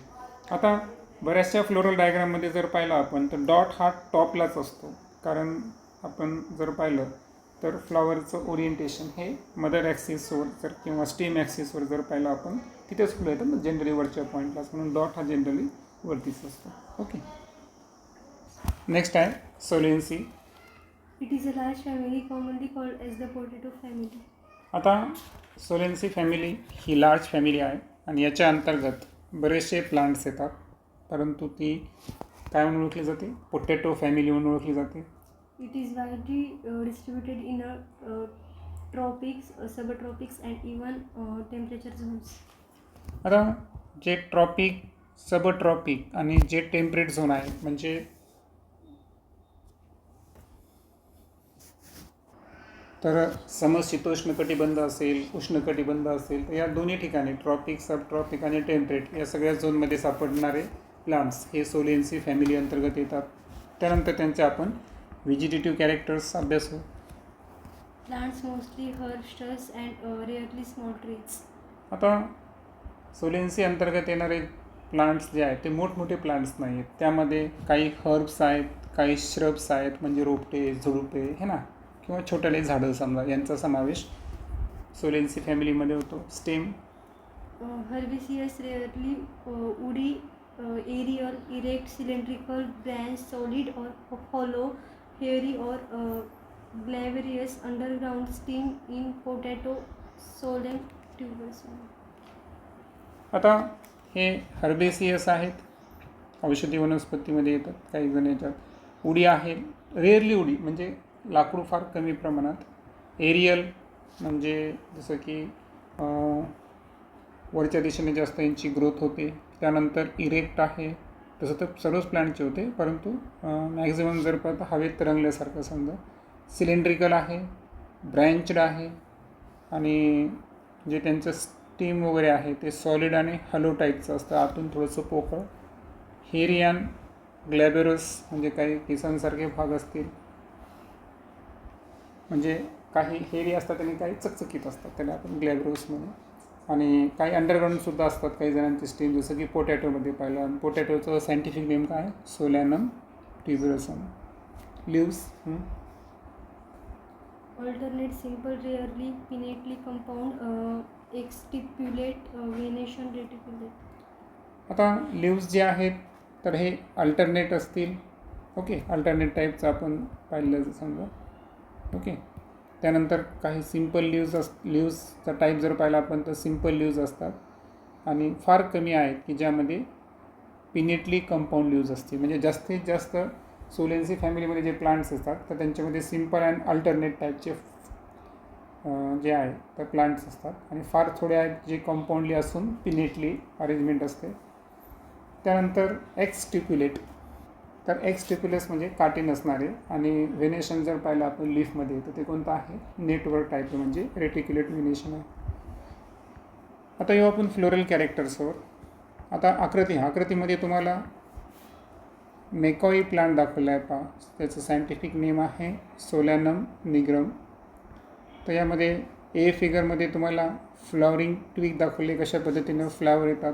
[SPEAKER 1] आता बऱ्याचशा फ्लोरल डायग्राममध्ये जर पाहिलं आपण तर डॉट हा टॉपलाच असतो, कारण आपण जर पाहिलं तर फ्लॉवरचं ओरिएंटेशन हे मदर ॲक्सिसवर जर किंवा स्टेम ॲक्सिसवर जर पाहिलं आपण तिथेच फुलं येतं ना, जनरली वरच्या पॉईंटलाच, म्हणून डॉट हा जनरली वरतीच असतो. ओके, नेक्स्ट आहे सोलेन्सी.
[SPEAKER 2] It is a large family commonly called as the potato family.
[SPEAKER 1] आता सोलेन्सी फॅमिली ही लार्ज फॅमिली आहे आणि याच्या अंतर्गत बरेचसे प्लांट्स येतात, परंतु ती काय म्हणून ओळखली जाते, पोटॅटो फॅमिली म्हणून ओळखली जाते.
[SPEAKER 2] It is widely distributed in tropics, subtropics and even temperature zones.
[SPEAKER 1] आता जे ट्रॉपिक, सबट्रॉपिक आणि जे टेम्परेट झोन आहे, म्हणजे तर समशीतोष्ण कटिबंध असेल, उष्णकटिबंध असेल, तर या दोन्ही ठिकाणी ट्रॉपिक, सबट्रॉपिक आणि टेम्परेट या सगळ्या झोनमध्ये सापडणारे प्लांट्स हे सोलेन्सी फॅमिली अंतर्गत येतात. त्यानंतर त्यांचे आपण व्हेजिटेटिव्ह कॅरेक्टर्स अभ्यासू.
[SPEAKER 2] Plants mostly herb shrubs and rarely small trees.
[SPEAKER 1] आता सोलेन्सी अंतर्गत येणारे प्लांट्स जे आहेत ते मोठमोठे प्लांट्स नाही आहेत. त्यामध्ये काही हर्ब्स आहेत, काही श्रब्स आहेत म्हणजे रोपटे झुडुपे हे ना, किंवा छोटेले झाडं समजा, यांचा समावेश सोलेन्सी फॅमिलीमध्ये होतो. Stem
[SPEAKER 2] Herbaceous rarely woody, aerial, erect, cylindrical, branch, solid or hollow, hairy or glabrous, underground stem in potato, solemn tubers.
[SPEAKER 1] आता हे हर्बेसियस आहेत, औषधी वनस्पतीमध्ये येतात. काही जण याच्यात उडी आहे, रेअरली उडी म्हणजे लाकूड फार कमी प्रमाणात. एरियल म्हणजे जसं की वरच्या दिशेने जास्त यांची ग्रोथ होते. त्यानंतर इरेक्ट आहे, तसं तर सर्वच प्लांटचे होते परंतु मॅक्झिमम जर पाहता हवेत तरंगल्यासारखं समजा. सिलेंड्रिकल आहे, ब्रँचड आहे आणि जे त्यांचं स्टीम वगैरे आहे ते सॉलिड आणि हॅलो टाईपचं असतं, आतून थोडंसं पोकळ. हेरियान ग्लॅबेरस म्हणजे काही केसांसारखे भाग असतील, म्हणजे काही हेरी असतात आणि काही चकचकीत असतात, त्याला आपण ग्लॅबेरस म्हणू. आणि काही अंडरग्राऊंडसुद्धा असतात काही जणांचे स्टीम, जसं की पोटॅटोमध्ये पाहिलं. आणि पोटॅटोचं सायंटिफिक नेम काय आहे? Solanum tuberosum. Leaves
[SPEAKER 2] Alternate, simple, rarely pinnately compound, exstipulate, venation, reticulate.
[SPEAKER 1] आता लिव्स जे आहेत तर हे अल्टरनेट असतील. ओके, अल्टरनेट टाईपचं आपण पाहिलं समजा. ओके, त्यानंतर काही सिम्पल लिव्सचा टाईप जर पाहिला आपण तर सिम्पल लिव्स असतात. आणि फार कमी आहेत की ज्यामध्ये पिनेटली कंपाऊंड लिव्स असतील. म्हणजे जास्तीत जास्त सोलेन्सी फॅमिलीमध्ये जे प्लांट्स असतात तर त्यांच्यामध्ये सिम्पल अँड अल्टरनेट टाईपचे जे आहे तर प्लांट्स असतात. आणि फार थोडे आहेत जे कंपाऊंडली असून पिनेटली अरेंजमेंट असते. त्यानंतर एक्सटिप्युलेट, तर एक्सटिप्युलस म्हणजे काटे नसणारे. आणि व्हेनेशन जर पाहिलं आपण लीफमध्ये तर ते कोणतं आहे? नेटवर्क टाईप म्हणजे रेटिक्युलेट व्हेनेशन आहे. आता येऊ आपण फ्लोरल कॅरेक्टर्सवर. आता आकृतीमध्ये तुम्हाला मेकॉई प्लांट दाखवला आहे पहा. त्याचं सायंटिफिक नेम आहे सोलॅनम निग्रम. तर यामध्ये ए फिगरमध्ये तुम्हाला फ्लॉवरिंग ट्विग दाखवले, कशा पद्धतीनं फ्लावर येतात.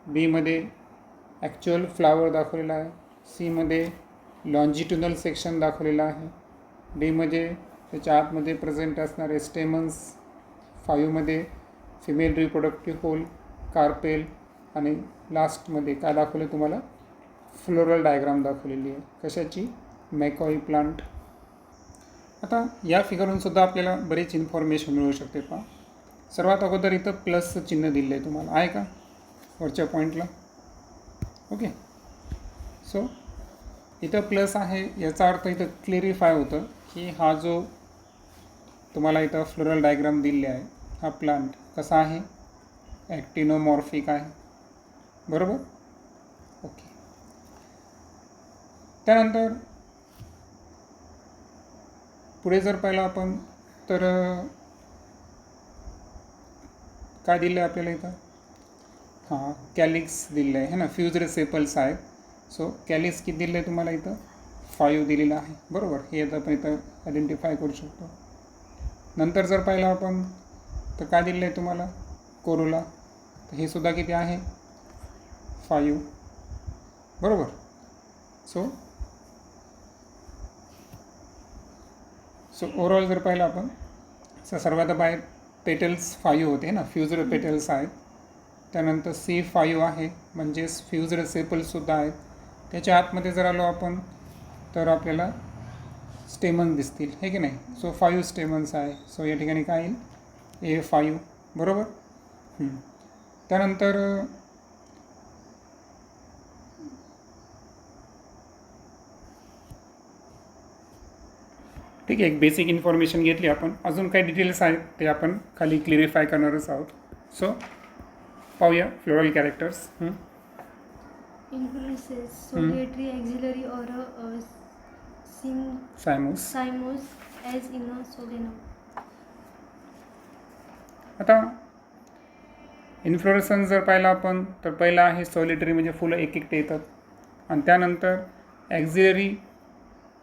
[SPEAKER 1] बीमध्ये ॲक्च्युअल फ्लावर दाखवलेला आहे. सीमध्ये लॉन्जिट्युनल सेक्शन दाखवलेला आहे. डीमध्ये त्याच्या आतमध्ये प्रेझेंट असणारे स्टेमन्स. 5मध्ये फिमेल रिप्रोडक्टिव्ह होल, कार्पेल. आणि लास्टमध्ये काय दाखवले तुम्हाला? फ्लोरल डायग्राम दाखवलेली आहे. कशाची? मॅकॉई प्लांट. आता या फिगरवरूनसुद्धा आपल्याला बरीच इन्फॉर्मेशन मिळू शकते पहा. सर्वात अगोदर इथं प्लसचं चिन्ह दिलं आहे तुम्हाला, आहे का वरच्या पॉईंटला? ओके, सो इथं प्लस आहे, याचा अर्थ इथं क्लिअरिफाय होतं की हा जो तुम्हाला इथं फ्लोरल डायग्राम दिले आहे हा प्लांट कसा आहे? ॲक्टिनोमॉर्फिक आहे, बरोबर? ओके. त्यानंतर पुढे जर पाहिलं आपण तर काय दिलं आहे आपल्याला इथं? हां, कॅलिक्स दिलं आहे ना, फ्युज्ड सेपल्स आहेत. सो कॅलिक्स किती दिलं आहे तुम्हाला इथं? 5 दिलेलं आहे, बरोबर. हे आता आपण इथं आयडेंटिफाय करू शकतो. नंतर जर पाहिलं आपण तर काय दिलं आहे तुम्हाला? कोरोला. तर हे सुद्धा किती आहे? 5, बरोबर. सो ओव्हरऑल जर पाहिलं आपण सर्वात बाहेर पेटल्स 5 होते ना, फ्युज्ड पेटल्स आहेत. त्यानंतर C5 आहे म्हणजेच फ्युज्ड सेपल्ससुद्धा आहेत. त्याच्या आतमध्ये जर आलो आपण तर आपल्याला स्टेमन दिसतील, हे की नाही? सो 5 स्टेमन्स आहे. सो या ठिकाणी काय येईल? A5, बरोबर. त्यानंतर ठीक आहे, एक बेसिक इन्फॉर्मेशन घेतली आपण. अजून काही डिटेल्स आहेत ते आपण खाली क्लिअरिफाय करणारच आहोत. सो पाहूया floral characters.
[SPEAKER 2] Inflorescence, solitary, axillary or cymose as in a solanum.
[SPEAKER 1] आता इन्फ्लोरेसन्स जर पाहिलं आपण तर पहिला आहे सॉलिटरी म्हणजे फुलं एक एकटे येतात. आणि त्यानंतर ॲक्झिलरी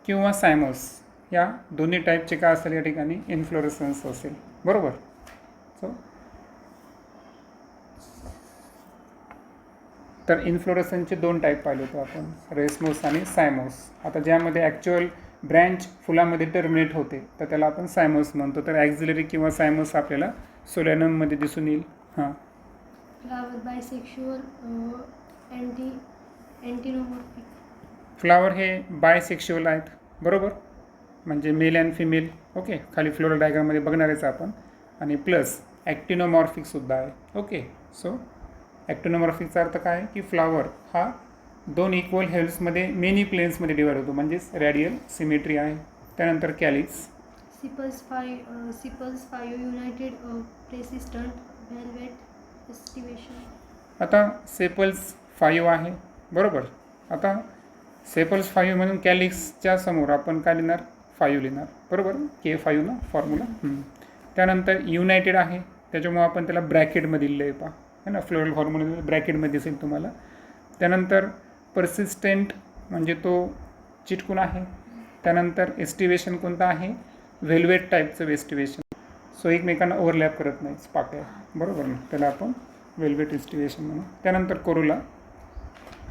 [SPEAKER 1] किंवा सायमोस या दोन्ही टाईपचे काय असेल या ठिकाणी इन्फ्लोरेसन्स असेल. बरोबर. सो तर इन्फ्लोरेसन्सचे 2 टाईप पाहिले होते आपण, रेसमोस आणि सायमोस. आता ज्यामध्ये ॲक्च्युअल ब्रँच फुलामध्ये टर्मिनेट होते तर त्याला आपण सायमोस म्हणतो. तर ॲक्झिलरी किंवा सायमोस आपल्याला सोलॅनममध्ये दिसून येईल. हां.
[SPEAKER 2] Flower bisexual actinomorphic.
[SPEAKER 1] फ्लावर हे बायसेक्शुअल आहेत. बरोबर. म्हणजे मेल अँड फिमेल. ओके. खाली फ्लोरल डायग्राममध्ये बघणारच आपण. आणि प्लस ॲक्टिनोमॉर्फिकसुद्धा आहे. ओके. सो ॲक्टिनोमॉर्फिकचा अर्थ काय की फ्लावर हा 2 इक्वल हेल्समध्ये मेनी प्लेन्समध्ये डिवाइड होतो, म्हणजेच रॅडियल सिमेट्री आहे. त्यानंतर calyx.
[SPEAKER 2] Sepals five united persistent valvate aestivation.
[SPEAKER 1] आता सेपल्स 5 आहे. बरोबर. आता सेपल्स 5 म्हणून कॅलिक्सच्या समोर आपण काय लिहिणार, 5 लिहिणार. बरोबर. K5 ना फॉर्म्युला. त्यानंतर युनायटेड आहे, त्याच्यामुळे आपण त्याला ब्रॅकेटमध्ये लिहिलं आहे पहा, है ना. फ्लोरल फॉर्म्युला ब्रॅकेटमध्ये दिसेल तुम्हाला. त्यानंतर परसिस्टंट म्हणजे तो चिटकून आहे. त्यानंतर एस्टिवेशन कोणतं आहे, व्हेल्वेट टाईपचं एस्टिवेशन. सो एकमेकांना ओव्हरलॅप करत नाही पाकळ्या. बरोबर ना. त्याला आपण वेल्वेट एस्टिवेशन म्हणू. त्यानंतर corolla.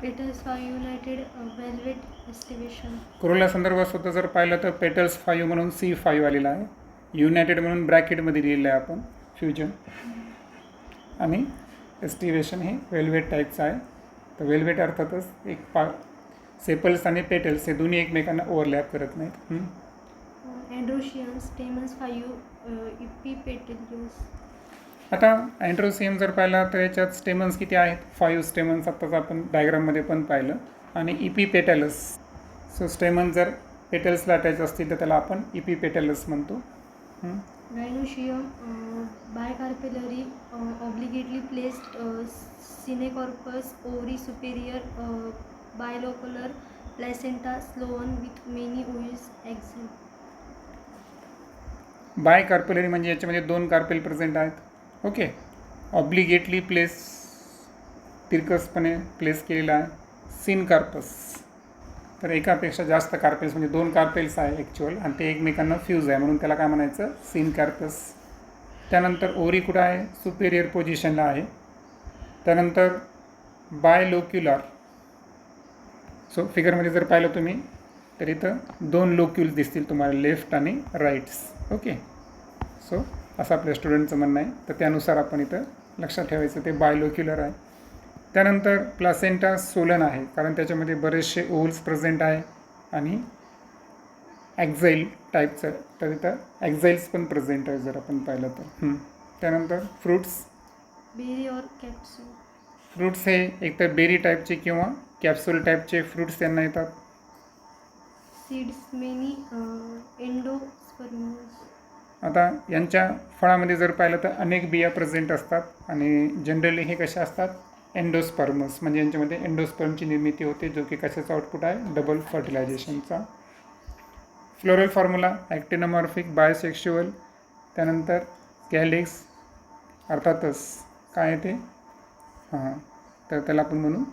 [SPEAKER 2] Petals five united valvate aestivation.
[SPEAKER 1] Corolla संदर्भात सुद्धा जर पाहिलं तर पेटल्स 5 म्हणून C5 आलेला आहे. युनायटेड म्हणून ब्रॅकेटमध्ये लिहिलेलं आहे आपण फ्युजन. आणि एस्टिवेशन हे वेल्वेट टाईपचं आहे. तर वेल्वेट अर्थातच एक सेपल्स आणि पेटल्स हे दोन्ही एकमेकांना ओव्हरलॅप करत नाहीत.
[SPEAKER 2] अँड्रोशियन स्टेमन्स फायू इपिपेटल्स.
[SPEAKER 1] आता अँड्रोसियम जर पाहिला तर याच्यात स्टेमन्स किती आहेत, 5 स्टेमन्स आत्ताच आपण डायग्राममध्ये पण पाहिलं. आणि इपिपेटलस. सो स्टेमन जर पेटल्सला अटॅच असतील तर त्याला आपण इपिपेटलस म्हणतो.
[SPEAKER 2] Gynoecium bicarpellary obliquely placed syncarpous ovary superior bilocular placenta swollen with many ovules axile.
[SPEAKER 1] Bicarpellary म्हणजे याच्यामध्ये 2 कार्पेल प्रेझेंट आहेत. ओके. ऑब्लिगेटली प्लेस तिरकसपणे प्लेस केलेला आहे. सिन कार्पस तर एकापेक्षा जास्त कार्पेल्स म्हणजे 2 कार्पेल्स आहे ॲक्च्युअल आणि ते एकमेकांना फ्यूज आहे म्हणून त्याला काय म्हणायचं, सिन कार्पस. त्यानंतर ओरी कुठं आहे, सुपेरियर पोझिशनला आहे. त्यानंतर बायलोक्युलर. सो फिगरमध्ये जर पाहिलं तुम्ही तर इथं 2 लोक्युल्स दिसतील तुम्हाला, लेफ्ट आणि राईट्स. ओके. सो असं आपल्या स्टुडंटचं म्हणणं आहे. तर त्यानुसार आपण इथं लक्षात ठेवायचं ते बायलोक्युलर आहे. त्यानंतर प्लासेंटा सोलन आहे कारण त्याच्यामध्ये बरेचसे ओव्हल्स प्रेझेंट आहे आणि ॲक्झाईल टाईपचं. तर इथं ॲक्झाईल्स पण प्रेझेंट आहे जर आपण पाहिलं तर. त्यानंतर फ्रूट्स.
[SPEAKER 2] बेरी और कॅप्सूल.
[SPEAKER 1] फ्रूट्स हे एकतर बेरी टाईपचे किंवा कॅप्सूल टाईपचे फ्रूट्स त्यांना येतात.
[SPEAKER 2] Seeds many endosperms.
[SPEAKER 1] आता यांच्या फळामध्ये जर पाहिलं तर अनेक बिया प्रेझेंट असतात आणि जनरली हे कसे असतात, एंडोस्पर्मस म्हणजे यांच्यामध्ये एंडोस्पर्मची निर्मिती होते जो की कशाचा आउटपुट आहे, डबल फर्टिलायझेशनचा. Floral formula actinomorphic bisexual. त्यानंतर कॅलिक्स अर्थातच काय आहे ते, तर त्याला आपण म्हणू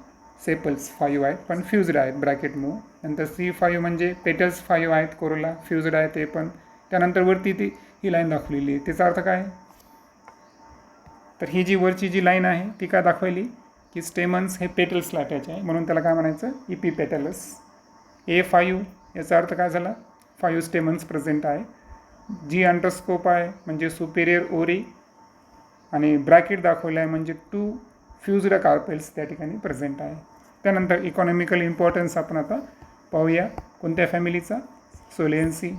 [SPEAKER 1] सेपल्स 5 आहेत पण फ्युज्ड आहेत ब्रॅकेटमुळं. नंतर C5 म्हणजे पेटल्स 5 आहेत, कोरोला फ्युज्ड आहे ते पण. त्यानंतर वरती ती ही लाईन दाखवलेली आहे. त्याचा अर्थ काय, तर ही जी वरची जी लाईन आहे ती काय दाखवली की स्टेमन्स हे पेटल्सला अटॅच आहे म्हणून त्याला काय म्हणायचं, इपिपेटलस. A5 याचा अर्थ काय झाला, 5 स्टेमन्स प्रेझेंट आहे. जी अंडरस्कोप आहे म्हणजे सुपेरियर ओरी आणि ब्रॅकेट दाखवलं आहे म्हणजे 2 फ्युज्ड कार्पेल्स त्या ठिकाणी प्रेझेंट आहे. त्यानंतर इकॉनॉमिकल इम्पॉर्टन्स आपण आता पाहूया कोणत्या फॅमिलीचा, सोलेन्सी.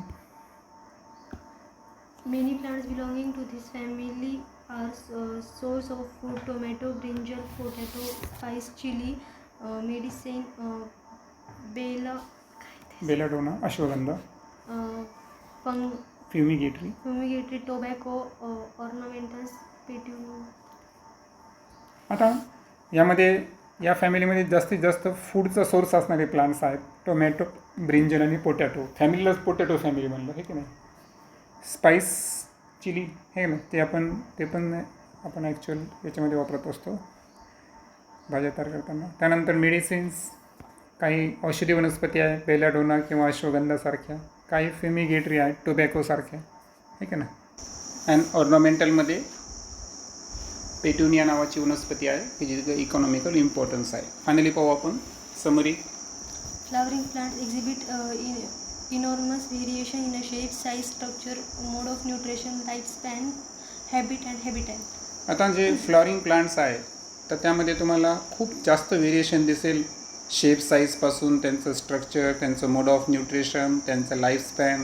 [SPEAKER 2] Many plants belonging to this family are source of food: tomato, brinjal, potato, spice, chili, medicine,
[SPEAKER 1] belladonna, ashwagandha,
[SPEAKER 2] fumigatory, tobacco, ornamentals, petunia.
[SPEAKER 1] आता यामध्ये या फॅमिलीमध्ये जास्तीत जास्त फूडचा सोर्स असणारे प्लांट्स आहेत. टोमॅटो, ब्रिंजल आणि पोटॅटो. फॅमिलीलाच पोटॅटो फॅमिली म्हणलं हे की नाही. स्पाइस, चिली हे ना ते पण आपण ॲक्च्युअल याच्यामध्ये वापरत असतो भाज्या तयार करताना. त्यानंतर मेडिसिन्स काही औषधी वनस्पती आहे, बेलाडोना किंवा अश्वगंधासारख्या, काही फिमिगेटरी आहे, टोबॅकोसारख्या, ठीक आहे ना. अँड ऑर्नामेंटलमध्ये पेट्युनिया नावाची वनस्पती आहे की जिथे इकॉनॉमिकल इम्पॉर्टन्स आहे. फायनली पाहू आपण summary.
[SPEAKER 2] Flowering plants exhibit enormous variation in a shape, size, structure, mode of nutrition, lifespan, habit and habitat.
[SPEAKER 1] आता जे फ्लॉवरिंग प्लांट्स आहे तर त्यामध्ये तुम्हाला खूप जास्त व्हेरिएशन दिसेल, शेप साईजपासून त्यांचं स्ट्रक्चर, त्यांचं मोड ऑफ न्यूट्रिशन, त्यांचं लाईफस्पॅन,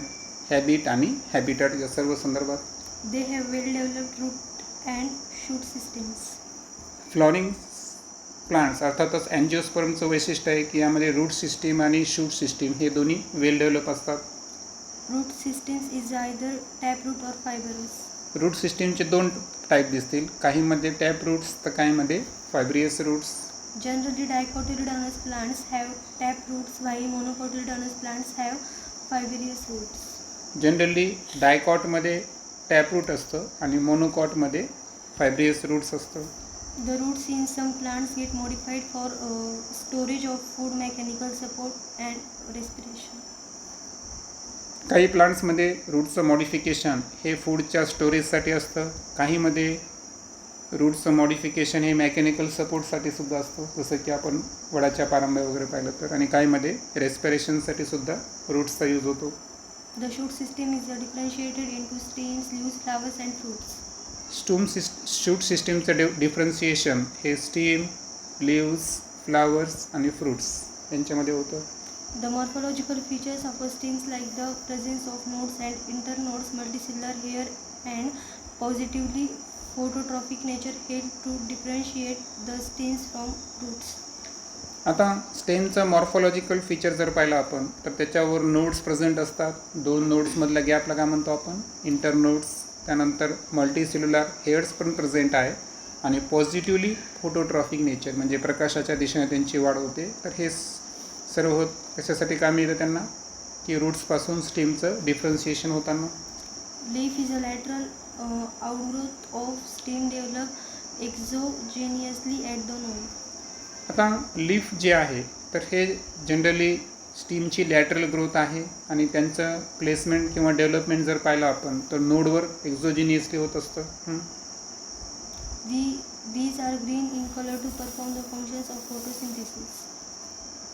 [SPEAKER 1] हॅबिट आणि हॅबिटॅट या सर्व संदर्भात.
[SPEAKER 2] They have well developed root and shoot systems.
[SPEAKER 1] Flowering plants अर्थातच अँजिओस्पर्मचं वैशिष्ट्य आहे की यामध्ये रूट सिस्टीम आणि शूट सिस्टीम हे दोन्ही वेल डेव्हलप असतात.
[SPEAKER 2] Root systems is either taproot or fibrous.
[SPEAKER 1] Root सिस्टीमचे दोन टाईप दिसतील, काहीमध्ये टॅप रूट्स तर काहीमध्ये fibrous roots.
[SPEAKER 2] Generally, dicotyledonous plants have taproots, while monocotyledonous plants have fibrous roots.
[SPEAKER 1] Generally डायकॉटमध्ये टॅपरूट असतं आणि मोनोकॉटमध्ये फायब्रियस रूट्स असतं.
[SPEAKER 2] The roots in some plants get modified for storage of food, mechanical support, and respiration.
[SPEAKER 1] काही प्लांट्समध्ये रूटचं modification हे फूडच्या स्टोरेजसाठी असतं, काहीमध्ये रूटचं मॉडिफिकेशन हे मेकॅनिकल सपोर्टसाठी सुद्धा असतं, जसं की आपण वडाच्या पारंब्या वगैरे पाहिलं तर, आणि काहीमध्ये रेस्पिरेशनसाठी सुद्धा रूट्सचा यूज होतो.
[SPEAKER 2] The shoot system is differentiated into stems, leaves, flowers, and fruits.
[SPEAKER 1] Shoot सिस्टीमचं डिफरन्सिएशन हे स्टीम, लिव्स, फ्लावर्स आणि फ्रूट्स यांच्यामध्ये होतं.
[SPEAKER 2] The morphological features of a stems like the presence of nodes and internodes, multicellular hair, and positively phototrophic nature help to differentiate the stems from roots.
[SPEAKER 1] आता स्टेमचं morphological feature जर पाहिलं आपण तर त्याच्यावर nodes present असतात. दोन नोड्समधल्या गॅपला काय म्हणतो आपण, इंटरनोड्स. त्यानंतर मल्टीसेल्युलर हेअर्स पण प्रेझेंट आहे आणि पॉझिटिव्हली फोटोट्रॉफिक नेचर म्हणजे प्रकाशाच्या दिशेने त्यांची वाढ होते. तर हे सर्व होत कशासाठी काम येतं त्यांना, की रूट्सपासून स्टेमचं डिफरन्सिएशन होताना.
[SPEAKER 2] Leaf is a lateral outgrowth of stem developed exogenously at the node.
[SPEAKER 1] आता लीफ जे आहे तर हे जनरली स्टीमची लॅटरल ग्रोथ आहे आणि त्यांचं प्लेसमेंट किंवा डेव्हलपमेंट जर पाहिलं आपण तर नोडवर एक्झोजिनियसली होत असतं.
[SPEAKER 2] These are green in color to perform the functions of photosynthesis.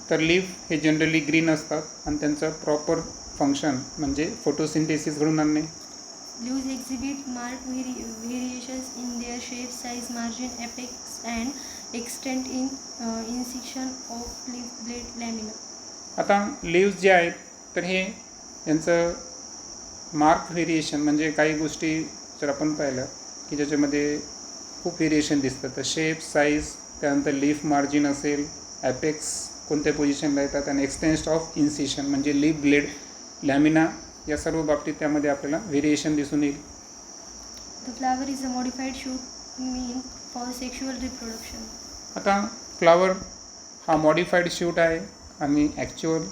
[SPEAKER 1] तर लीफ हे जनरली ग्रीन असतात आणि त्यांचं प्रॉपर फंक्शन म्हणजे फोटोसिंथेसिस घडून आणणे.
[SPEAKER 2] Leaves exhibit marked variations in their shape, size, margin, apex, and extent in incision of leaf blade lamina.
[SPEAKER 1] आता leaves जे आहेत तर हे यांचं मार्क व्हेरिएशन म्हणजे काही गोष्टी जर आपण पाहिलं की ज्याच्यामध्ये खूप व्हेरिएशन दिसतं, तर शेप, साईज, त्यानंतर लीफ मार्जिन असेल, ॲपेक्स कोणत्या पोझिशनला येतात आणि एक्सटेन्स्ट ऑफ इन्सिशन म्हणजे लीफ ब्लेड लॅमिना या सर्व बाबतीत त्यामध्ये आपल्याला व्हेरिएशन दिसून येईल.
[SPEAKER 2] The flower is a modified shoot mean for sexual reproduction.
[SPEAKER 1] आता फ्लावर हा मॉडिफाईड शूट आहे आणि ॲक्च्युअल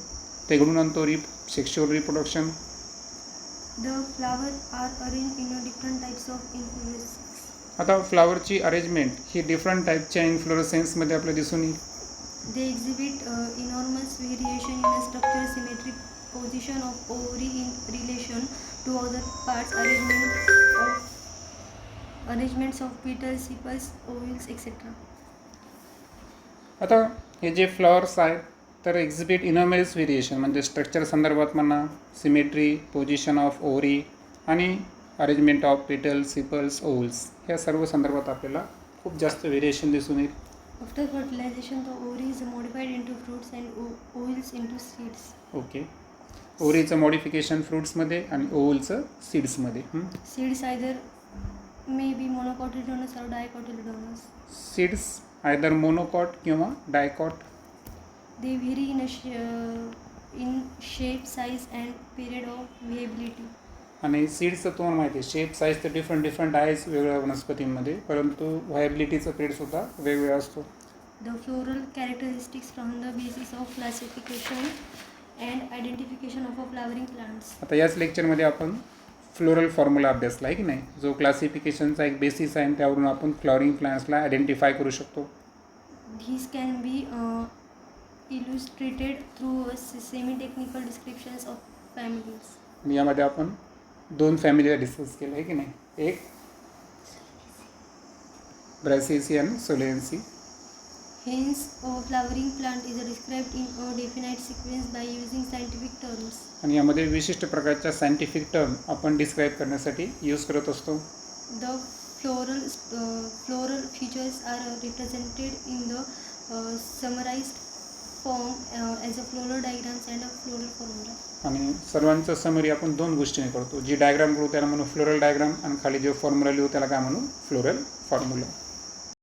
[SPEAKER 1] ते घडून आणतो sexual reproduction.
[SPEAKER 2] The flowers are arranged in different types of inflorescences.
[SPEAKER 1] आता फ्लावरची अरेंजमेंट ही डिफरंट टाईपच्या इन्फ्लोरसेन्समध्ये आपल्याला दिसून येईल.
[SPEAKER 2] They exhibit enormous variation in a structure, symmetry, position of ovary in relation to other parts, arrangements of petals, sepals, ovules, etc.
[SPEAKER 1] आता हे जे flowers आहेत तर एक्झिबिट इनॉमेस व्हेरिएशन म्हणजे स्ट्रक्चर संदर्भात म्हणा, सिमेट्री, पोझिशन ऑफ ओव्हरी आणि अरेंजमेंट ऑफ पेटल्स, सिपल्स, ओव्हल्स ह्या सर्व संदर्भात आपल्याला खूप जास्त व्हेरिएशन दिसून येईल.
[SPEAKER 2] After fertilization, the ovary is modified into fruits and ovules into seeds.
[SPEAKER 1] Okay, ओव्हरीचं मॉडिफिकेशन फ्रूट्समध्ये आणि ओव्हलचं सीड्समध्ये.
[SPEAKER 2] Seeds either may be monocotyledonous or dicotyledonous.
[SPEAKER 1] Seeds either monocot किंवा dicot.
[SPEAKER 2] They vary in shape, size, and period of viability.
[SPEAKER 1] आणि सीड्सचं तुम्हाला माहिती आहे शेप साईज तर डिफरंट आहेच वेगवेगळ्या वनस्पतींमध्ये, परंतु व्हायबिलिटीचा पिरियडसुद्धा वेगवेगळा असतो.
[SPEAKER 2] The floral characteristics from the basis of classification and identification of a flowering plants.
[SPEAKER 1] आता याच लेक्चरमध्ये आपण फ्लोरल फॉर्म्युला अभ्यासला आहे की नाही, जो क्लासिफिकेशनचा एक बेसिस आहे आणि त्यावरून आपण फ्लॉवरिंग प्लांट्सला आयडेंटिफाय करू शकतो.
[SPEAKER 2] These can be illustrated through semi-technical descriptions of families.
[SPEAKER 1] आणि यामध्ये आपण 2 फॅमिलीला डिस्कस केलं आहे की नाही. एक ब्रॅसिएसी आणि सोलेन्सी.
[SPEAKER 2] Hence, a flowering plant is described in a definite sequence by using scientific terms.
[SPEAKER 1] आणि यामध्ये विशिष्ट प्रकारच्या सायंटिफिक टर्म आपण डिस्क्राईब करण्यासाठी यूज करत असतो.
[SPEAKER 2] The floral features are represented in the summarized form as a floral diagrams and a floral formula.
[SPEAKER 1] आणि सर्वांचं समरी आपण 2 गोष्टीने करतो. जी डायग्राम करू त्याला म्हणू फ्लोरल डायग्राम आणि खाली जो फॉर्म्युला लिहू त्याला काय म्हणू फ्लोरल फॉर्म्युला.